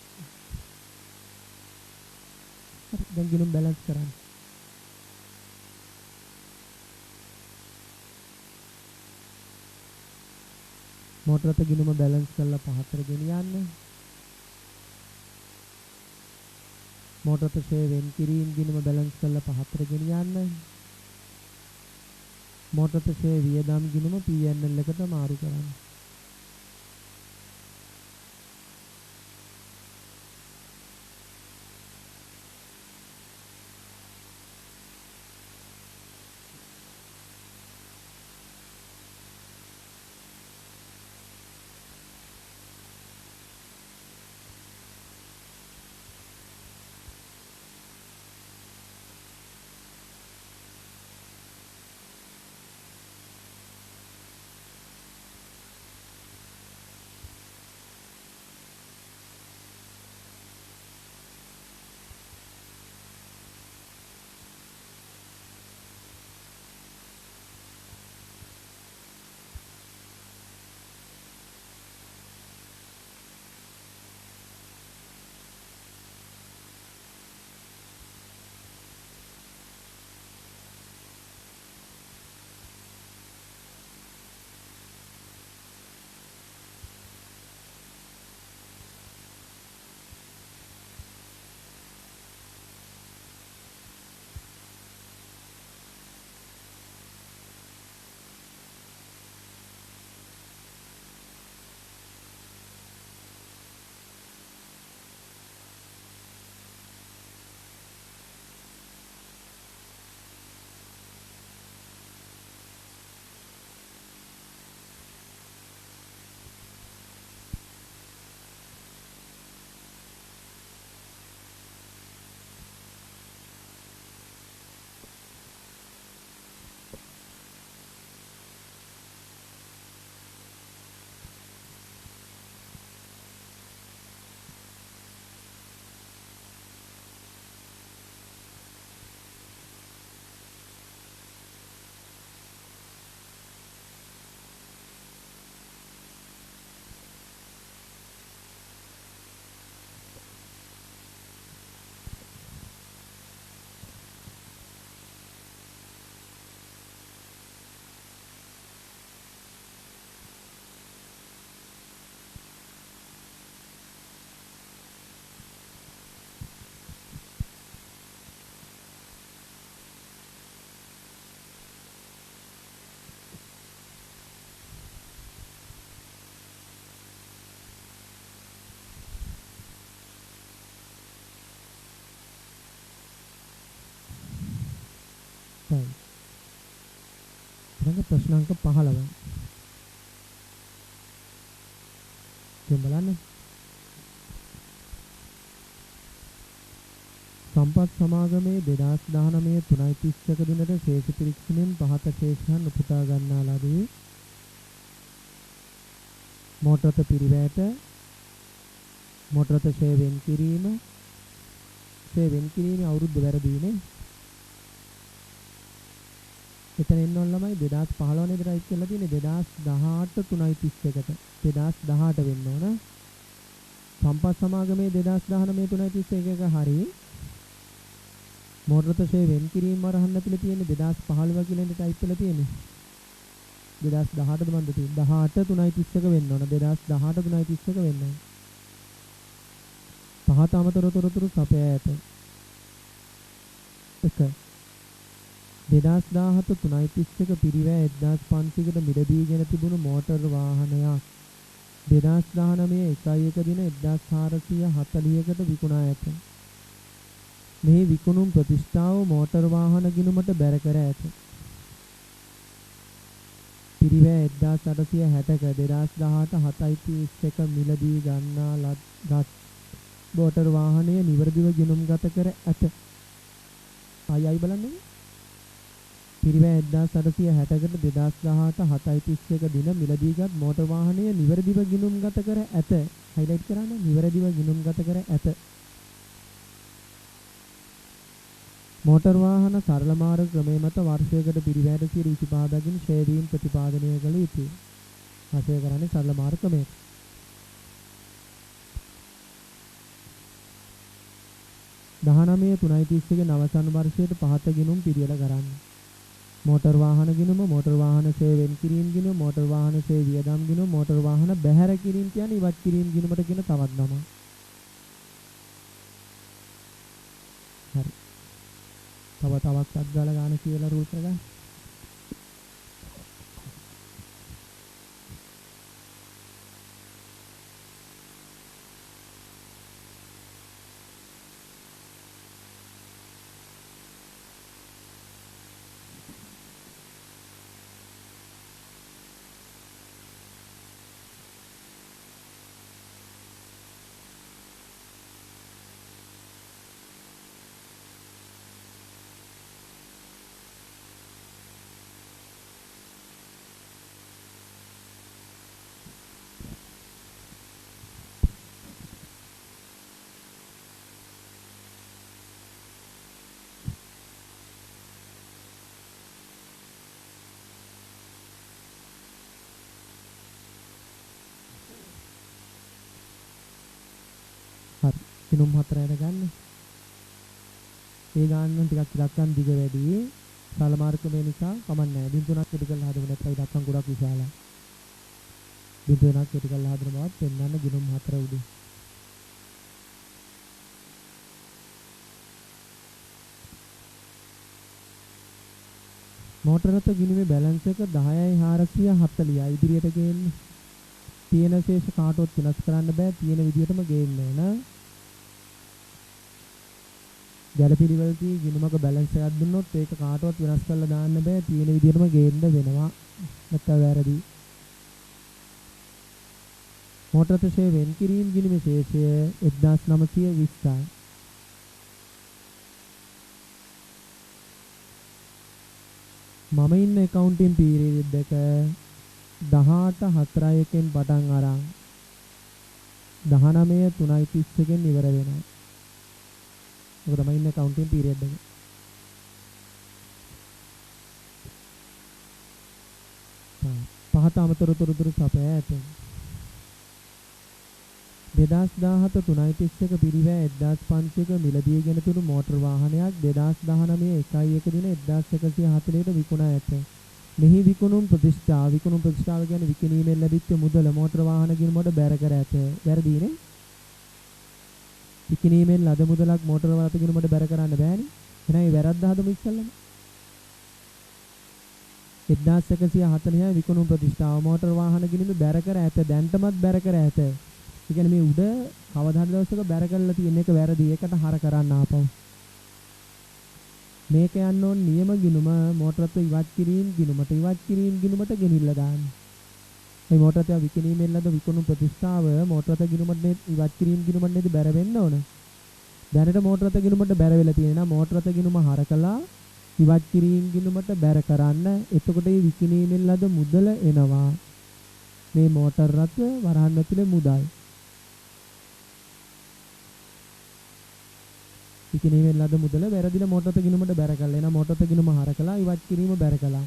දැන් ගිණුම් බැලන්ස් කරන්න. මෝටර රථ ගිණුම බැලන්ස් කරලා පහතර ගෙනියන්න. මෝටර රථ ෂේ වෙන් කිරීම ගිණුම බැලන්ස් කරලා පහතර ගෙනියන්න. මෝටර රථ ෂේ වියදම් ගිණුම PNL එකට මාරු කරන්න. දැන් ප්‍රශ්න අංක 15. දැන් බලන්න. සම්පත් සමාගමේ 2019 3:31 දිනට ශේෂ පිරික්සමින් පහත ශේෂයන් උපුටා ගන්නා ලදී. මෝටරත පිරිවැයට මෝටරත ෂේ වෙන් කිරීම අවුරුද්ද වැරදීනේ. එතන එන්න ඕන ළමයි 2015 නේ ඉදරයි කියලා තියෙන්නේ 2018 3:31ට 2018 වෙන්න ඕන. සම්පත් සමාගමේ 2019 3:31 හරි. මෝටරත ෂේ වෙන් කිරීම වරහන් ඇතුලේ තියෙන්නේ 2015 කියලා ඉඳ ටයිප් කරලා තියෙන්නේ. 2018ද මන්ද තියෙන්නේ 18 3:31 වෙන්න ඕන 2018 3:31 වෙන්න ඕන. පහත අමතර තොරතුරු සපයා ඇත. 1 2017 3:31 පිරිවැය 1500කට මිලදීගෙන තිබුණු මෝටර් වාහනයක් 2019 1 දින 1440කට විකුණා ඇත. මේ විකුණුම් ප්‍රතිෂ්ඨාව මෝටර් වාහන ගිණුමට බැර කර ඇත. පිරිවැය 1860ක 2018 7:31 මිලදී ගන්නා ලත් මෝටර් වාහනය නිවැරදිව ගිණුම්ගත කර ඇත. ආයි බලන්න. පිරිවැය 1860කට 2018 7:31 දින මිලදීගත් මෝටර් වාහනය නිවැරදිව ගිණුම්ගත කර ඇත. හයිලයිට් කරන්න. නිවැරදිව ගිණුම්ගත කර ඇත. මෝටර් වාහන සරල මාර්ග ක්‍රමයේ මත වර්ෂයකට පිරිවැයට 25 දකින් ෂේ වීම ප්‍රතිපාදනය කළ යුතුය. වාසය කරන්නේ සරල මාර්ග ක්‍රමයේ. 19 3:31 නවසන් වර්ෂයට පහත ගිණුම් පිළියෙල කරන්න. මෝටර් වාහන ගිණුම, මෝටර් වාහන ෂේ වෙන් කිරීම ගිණුම, මෝටර් වාහන ෂේ වියදම් ගිණුම, මෝටර් වාහන බැහැර කිරීම කියන්නේ ඉවත් කිරීම ගිණුමට කියන තවත් නම. හරි. තවත් අත්ගාලා ගන්න කියලා රූල් එක. හරි. ගිණුම් 4 අරගන්න. ඒ ගාන්න ටිකක් ඉලක්කම් දිග වැඩි. සරල මාර්ග මේ නිසා කමන්නේ නැහැ. බින් 3ක් ඉදි කරලා හදමු නැත්නම් ඉලක්කම් ගොඩක් විශාලයි. බින් 3ක් ඉදි කරලා හදන බවත් පෙන්වන්න ගිණුම් 4 උඩින්. මෝටරත ගිණුමේ බැලන්ස් එක 10,440යි ඉදිරියට ගේන්නේ. තියෙන ශේෂ කාටවත් වෙනස් කරන්න බෑ. තියෙන විදිහටම ගේන්න ඕන. ගැළපිළිවෙලදී ගිණුමක බැලන්ස් එකක් දුන්නොත් ඒක කාටවත් වෙනස් කරලා දාන්න බෑ. තියෙන විදිහටම ගේන්න වෙනවා. නැත්නම් වැරදි. මෝටරත ෂේ වෙන් කිරීම ගිණුමේ ශේෂය 1920යි. මම ඉන්න accounting period එක 18/4/1 පටන් අරන් 19/3/31 ඉවර වෙනවා. ඔක තමයි ඉන්න accounting period එක. පහත අමතර තොරතුරු සපයා ඇත. 2017 3:31 පිරිවැය 1500ක මිලදීගෙන තුණු මෝටර් වාහනයක් 2019 1 දින 1140ට විකුණා ඇත. මෙහි විකුණුම් ප්‍රතිෂ්ඨාව කියන්නේ විකිණීමෙන් ලැබිච්ච මුදල මෝටර් වාහන ගිණුමට බැර කර ඇත. වැරදීනේ. විකිණීමෙන් ලද මුදලක් මෝටර් වාහන ගිණුමට බැර කරන්න බෑනේ. එහෙනම් ඒ වැරද්ද හදමු ඉස්සෙල්ලම. 1140 විකුණුම් ප්‍රතිෂ්ඨාව මෝටර් වාහන ගිණුම බැර කර ඇත. දැන්ටමත් බැර කර ඇත. ඒ කියන්නේ මේ උඩ කවදා හරි දවසක බැර කරලා තියෙන එක වැරදි. ඒකට හර කරන්න ආපහු. මේක යන්න ඕන නියම ගිණුම මෝටරත ඉවත් කිරීම ගිණුමට ගෙනිල්ල දාන්න. මේ මෝටරත විකිණීමෙන් ලද විකුණු ප්‍රතිස්ථාව මෝටරත ගිණුමට ඉවත් කිරීම ගිණුමට නේද බැර වෙන්න ඕන. දැනට මෝටරත ගිණුමට බැර වෙලා තියෙනවා. මෝටරත ගිණුම හරකලා ඉවත් කිරීම ගිණුමට බැර කරන්න. එතකොට මේ විකිණීමෙන් ලද මුදල එනවා. මේ මෝටර රථ වරහන් ඇතුලේ මුදල්. විකිණීමෙන් ලද මුදල වැරදිලා මෝටරත ගිණුමට බැර කළා. එහෙනම් මෝටරත ගිණුම හරකලා ඉවත් කිරීම බැර කළා.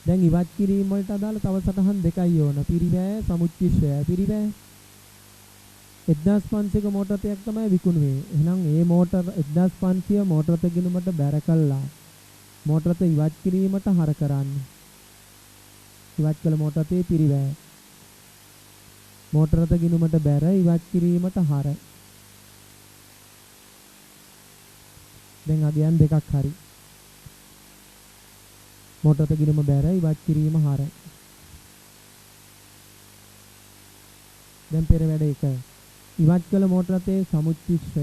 දැන් ඉවත් කිරීම වලට අදාළ තව සටහන් දෙකයි ඕන. පිරිවැය සමුච්චිෂය. පිරිවැය 1500ක මෝටරයක් තමයි විකුණුවේ. එහෙනම් මේ මෝටර 1500 මෝටරත ගිණුමට බැර කළා. මෝටරත ඉවත් කිරීමට හර කරන්න. ඉවත් කළ මෝටරතේ පිරිවැය. මෝටරත ගිණුමට බැර ඉවත් කිරීමට හර. දැන් අගයන් දෙකක් හරි. මෝටරත ගිණුම බැර ඉවත් කිරීම හර. දැන් පෙර වැඩ එක. ඉවත් කළ මෝටරතේ සමුච්චිෂය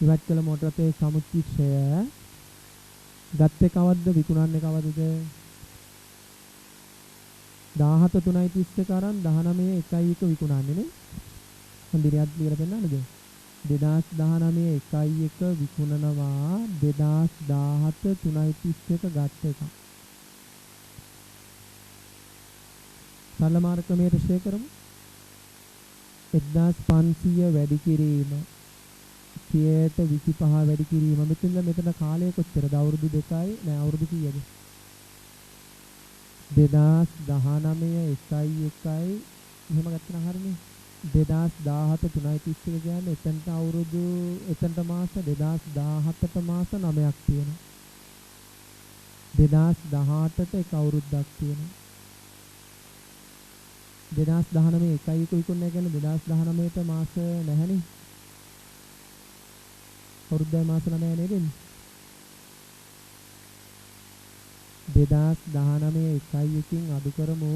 ඉවත් කළ මෝටරතේ සමුච්චිෂය ගත්තේ කවද්ද විකුණන්නේ කවදද? 17.331 අරන් 19.1 විකුණන්නේ නේ. හොඳිරියක් කියලා පෙන්නන්නද? 2019.1 විකුණනවා 2017.331 ගත්ත එක. සරල මාර්ග ක්‍රමයට ෂෙයා කරමු. 1500 වැඩි කිරීම 25 වැඩි කිරීම මෙතන කාලය කොච්චරද? අවුරුදු 2යි නෑ අවුරුදු කීයද? 2019.1 එහෙම ගත්තනම් හරිනේ. 2017.331 කියන්නේ එතනට අවුරුදු එතනට මාස 2017ට මාස 9ක් තියෙනවා. 2018ට එක අවුරුද්දක් තියෙනවා. 2019.1 විකුණන්නේ කියන්නේ 2019ට මාස නැහැනේ. අවුරුද්දයි මාස 9 නේද? 2019.1කින් අඩු කරමු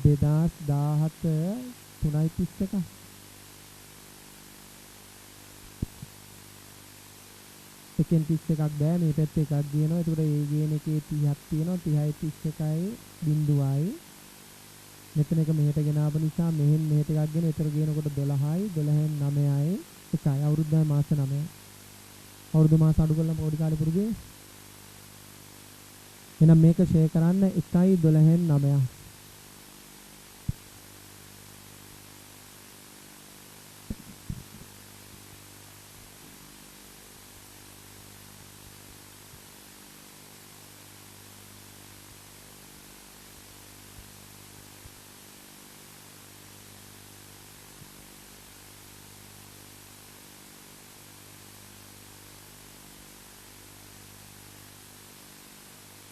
2017.331. එකෙන් 31ක් බෑ මේ පැත්තේ එකක් ගියනවා. ඒකට ඒ ගේන එකේ 30ක් තියෙනවා. 30යි 31යි බිඳුවයි. මෙතන එක මෙහෙට ගෙනාව නිසා මෙහෙන් මෙහෙට එකක් ගෙන ඒතර ගේනකොට 12යි 12න් 9යි එකයි අවුරුද්දයි මාස 9යි. අවුරුදු මාස අඩු කරලා පොඩි කාලේ පුරුදුවේ. එහෙනම් මේක ෂෙයා කරන්න 1යි 12න් 9යි.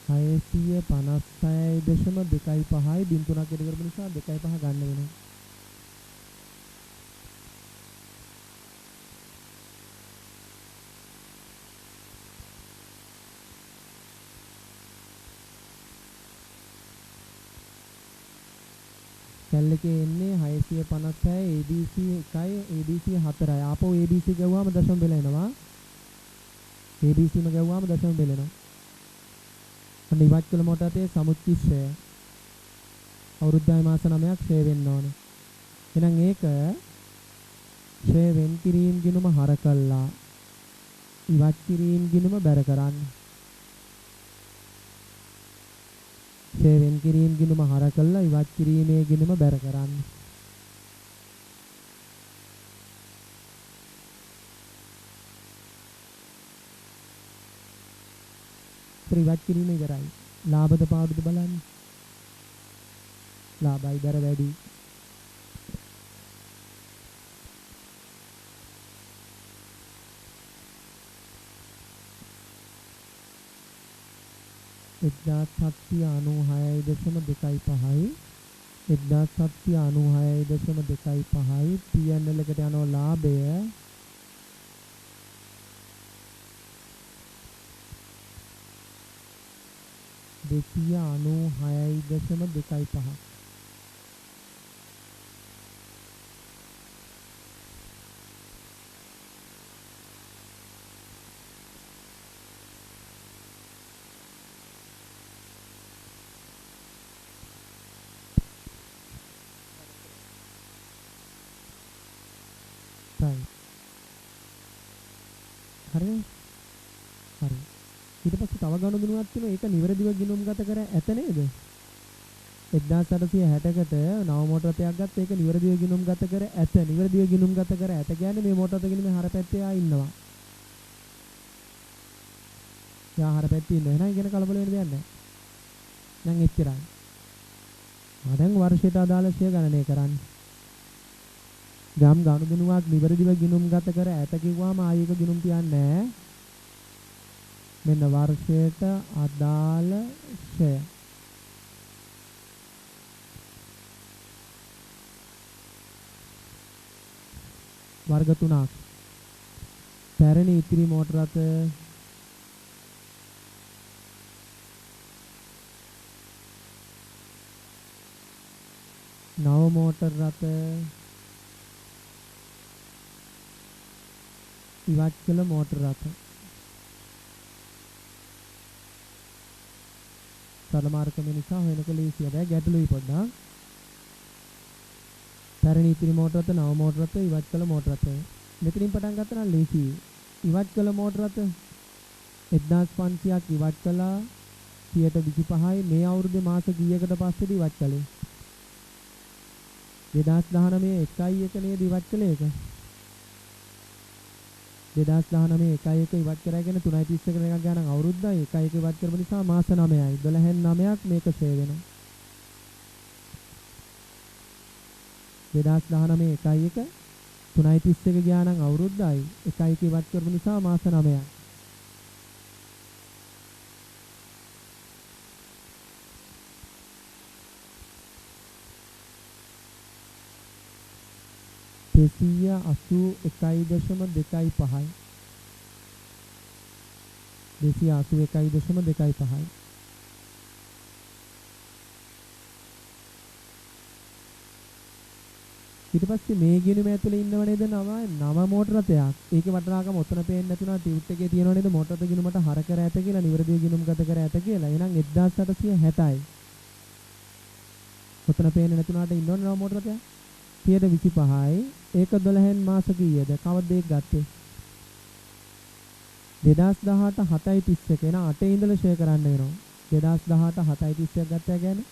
හයසිය 56.25යි බින් 3ක් ඉදිරි කරපු නිසා 2.5 ගන්න වෙනවා. සෙල් එකේ එන්නේ 656 ABC 1යි ABC 4යි. ආපහු ABC ගවුවාම දශම බෙල එනවා. ABC ම ගවුවාම දශම බෙල එනවා. අන්න ඉවත් කළ මොහොතේ සමුච්චිෂය අවුරුද්දයි මාස 9ක් ෂේ වෙන්න ඕනේ. එහෙනම් ඒක ෂේ වෙන් කිරීම ගිණුම හර කළා. ඉවත් කිරීම ගිණුම බැර කරන්න. ෂේ වෙන් කිරීම ගිණුම හර කළා ඉවත් කිරීමේ ගිණුම බැර කරන්න. ඉවත් කිරීම ඉවරයි. ලාභද පාඩුද බලන්න. ලාභයි දර වැඩි. එක්දාස් 796.25යි 1796.25යි PNL එකට යනවා ලාභය 296.25 හරිද? හරි. ඊට පස්සේ තව ගනුදෙනුවක් තියෙනවා. ඒක නිවැරදිව ගිණුම්ගත කර ඇත නේද? 1860කට නව මෝටර රථයක් ගත්ත ඒක නිවැරදිව ගිණුම්ගත කර ඇත. නිවැරදිව ගිණුම්ගත කර ඇත කියන්නේ මේ මෝටර රථ ගිණුමේ හර පැත්තේ ආ ඉන්නවා. යා හර පැත්තේ ඉන්නවා. එහෙනම් ඉගෙන කලබල වෙන්න දෙයක් නැහැ. දැන් එච්චරයි. දැන් වර්ෂයට අදාළ ෂෙයා ගණනය කරන්න. ගම් ගනුදෙනුවක් නිවැරදිව ගිණුම්ගත කර ඇත කිව්වම ආයෙක ගිණුම් තියන්නේ නැහැ. මෙන්න වර්ෂයට අදාළ ෂෙයා. වර්ග 3ක්. පැරණි ඉතිරි මෝටර රථ නව මෝටර රථ ඉවත් කළ මෝටර රථ සරල මාර්ගම නිසා හොයනක ලීසිය බෑ ගැටලුයි පොඩ්ඩක්. පැරණි ඉතිරි මෝටර රථ නව මෝටර රථ ඉවත් කළ මෝටර රථ මෙතනින් පටන් ගත්තා නම් ලීසි. ඉවත් කළ මෝටර රථ 1500ක් ඉවත් කළා 25යි මේ අවුරුද්දේ මාස කීයකට පස්සේද ඉවත් කළේ? 2019 1 නේද ඉවත් කළේ ඒක? 2019 1 ඉවත් කරා කියන්නේ 3.31 එකක් ගානක් අවුරුද්දයි 1 ඉවත් කරපු නිසා මාස 9යි 12න් 9ක් මේක ෂේ වෙනවා. 2019 1 3.31 ගානක් අවුරුද්දයි 1 ඉවත් කරපු නිසා මාස 9යි. දෙසිය 81.25යි 281.25යි ඊට පස්සේ මේ ගිණුම ඇතුලේ ඉන්නව නේද නව මෝටර රථයක්. ඒකේ වටිනාකම ඔතන පේන්නේ නැතුණා ටියුට් එකේ තියෙනව නේද මෝටර රථ ගිණුමට හර කර ඇත කියලා නිවැරදිව ගිණුම් ගත කර ඇත කියලා. එහෙනම් 1860යි. ඔතන පේන්නේ නැතුණාට ඉන්නවනේ නව මෝටර රථයක්. 25යි ඒක 12න් මාස කීයද? කවද්ද ඒක ගත්තේ? 2018 7.31 එන 8 ඉඳලා ෂෙයා කරන්න වෙනවා. 2018 7.31 ගත්තා කියන්නේ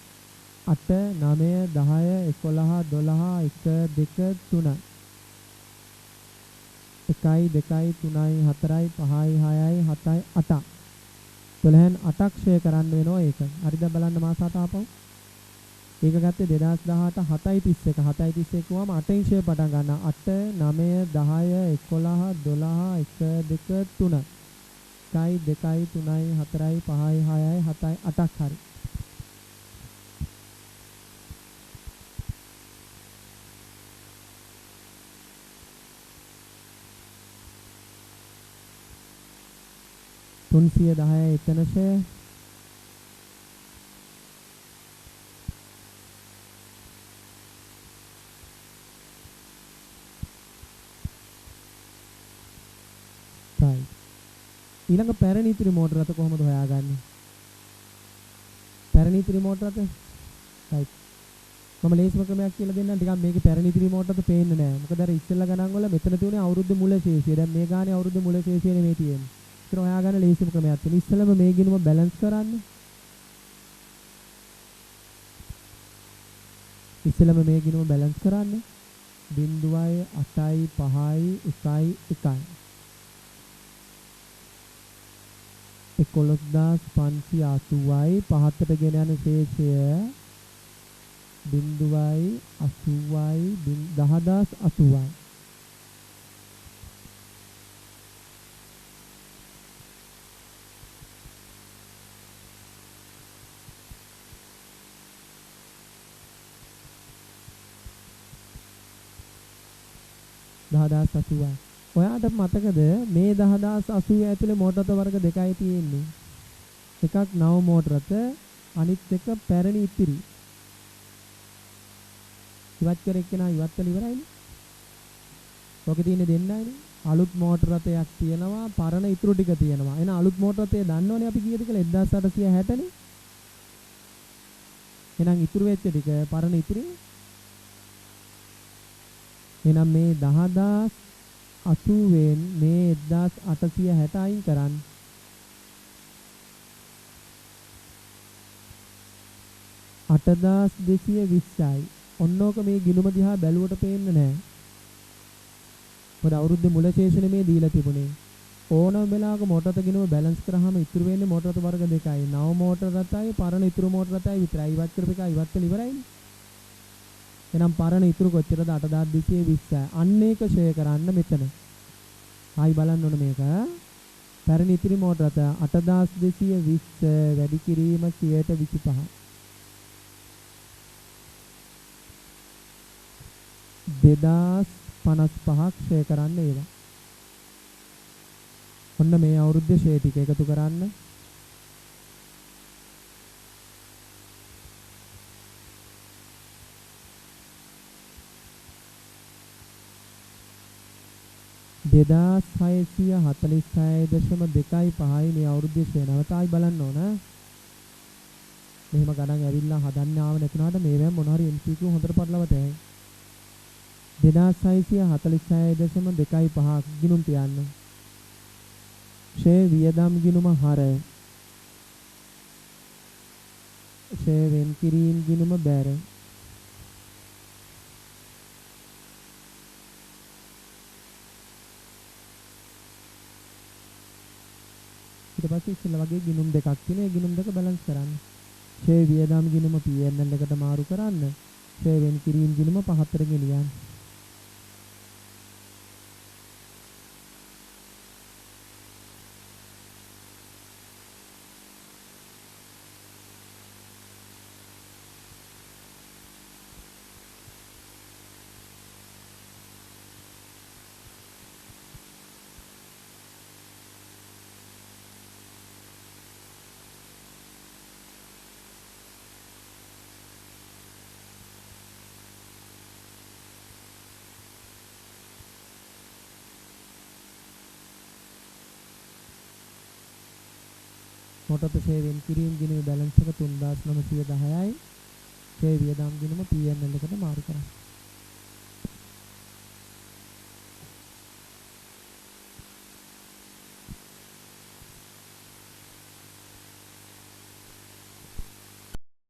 8 9 10 11 12 1 2 3 1යි 2යි 3යි 4යි 5යි 6යි 7යි 8 12න් 8ක් ෂෙයා කරන්න වෙනවා ඒක. හරිද බලන්න මාස 8 ආපහු. ඒක ගත්තේ 2018 7.31 7.31 වුවම 8න් ෂෙයා පටන් ගන්නවා. 8 9 10 11 12 1 2 3 1යි 2යි 3යි 4යි 5යි 6යි 7යි 8ක් හරි. තුන්සිය 10 එතන ෂෙයා ඊළඟ පැරණි ඉතිරි මෝටර රථ කොහොමද හොයාගන්නේ? පැරණි ඉතිරි මෝටර රථ right. මම ලේසිම ක්‍රමයක් කියලා දෙන්නම්. ටිකක් මේකේ පැරණි ඉතිරි මෝටර රථ පේන්නේ නැහැ. මොකද අර ඉස්සෙල්ලා ගණන් වල මෙතන තියුනේ අවුරුද්ද මුල ශේෂය. දැන් මේ ගානේ අවුරුද්ද මුල ශේෂය නෙමෙයි තියෙන්නේ. ඒක හොයාගන්න ලේසිම ක්‍රමයක් තියෙනවා. ඉස්සෙල්ලාම මේ ගිණුම බැලන්ස් කරන්න. ඉස්සෙල්ලාම මේ ගිණුම බැලන්ස් කරන්න. 0.8යි 5යි 1යි 1යි 11580යි පහතට ගෙන යන ශේෂය 0.80යි 10080යි ඔයාට මතකද මේ 10080 ඇතුලේ මෝටර රථ වර්ග දෙකයි තියෙන්නේ. එකක් නව මෝටර රථ අනිත් එක පැරණි ඉතිරි. ඉවත් කර එක්කෙනා ඉවත් කළ ඉවරයිනේ. ඔකේ තියෙන්නේ දෙන්නයිනේ. අලුත් මෝටර රථයක් තියෙනවා පරණ ඉතුරු ටික තියෙනවා. එහෙනම් අලුත් මෝටර රථය දන්නවනේ අපි කීයද කියලා 1860 නේ. එහෙනම් ඉතුරු වෙච්ච ටික පරණ ඉතිරි. එහෙනම් මේ 10000 80 මේ 1860 අයින් කරන්න. 8220යි. ඔන්නෝක මේ ගිණුම දිහා බැලුවට පේන්නේ නැහැ. මොකද අවුරුද්දේ මුල ශේෂනේ මේ දීලා තිබුණේ. ඕනම වෙලාවක මෝටරත ගිණුම බැලන්ස් කරාම ඉතුරු වෙන්නේ මෝටරත වර්ග දෙකයි. නව මෝටර රටයි පරණ ඉතුරු මෝටර රටයි විතරයි. ඉවත් කරපු එක ඉවත් වෙලා ඉවරයිනේ. එහෙනම් පරණ ඉතුරු කොච්චරද 8220. අන්න ඒක ෂෙයා කරන්න මෙතන. ආයි බලන්න ඕන මේක. පැරණි ඉතිරි මෝටර රට 8220 වැඩි කිරීම 125. 2055ක් ෂෙයා කරන්න ඒවා. ඔන්න මේ අවුරුද්දේ ෂෙයා ටික එකතු කරන්න. දෙදාස් 646.25යි මේ අවුරුද්දේ ෂෙයා නැවතයි බලන්න ඕන. මෙහෙම ගණන් ඇවිල්ලා හදන්න ආව නැතුණාට මේවෙන් මොන හරි MCQ හොඳට පටලවා තැයි. 2646.25 ගිණුම් තියන්න. ෂේ වියදම් ගිණුම හර. ෂේ වෙන් කිරීම ගිණුම බැර. ඊට පස්සේ ඉස්සෙල්ලා වගේ ගිණුම් දෙකක් තියෙනවා. ඒ ගිණුම් දෙක බැලන්ස් කරන්න. ෂේ වියදම් ගිණුම PNL එකට මාරු කරන්න. ෂේ වෙන් කිරීම ගිණුම පහතර ගෙනියන්න. මොටත ෂේ වෙන් කිරීම ගිණුමේ බැලන්ස් එක 3910යි. ෂේ වියදම් ගිණුම PNL එකට මාරු කරන්න.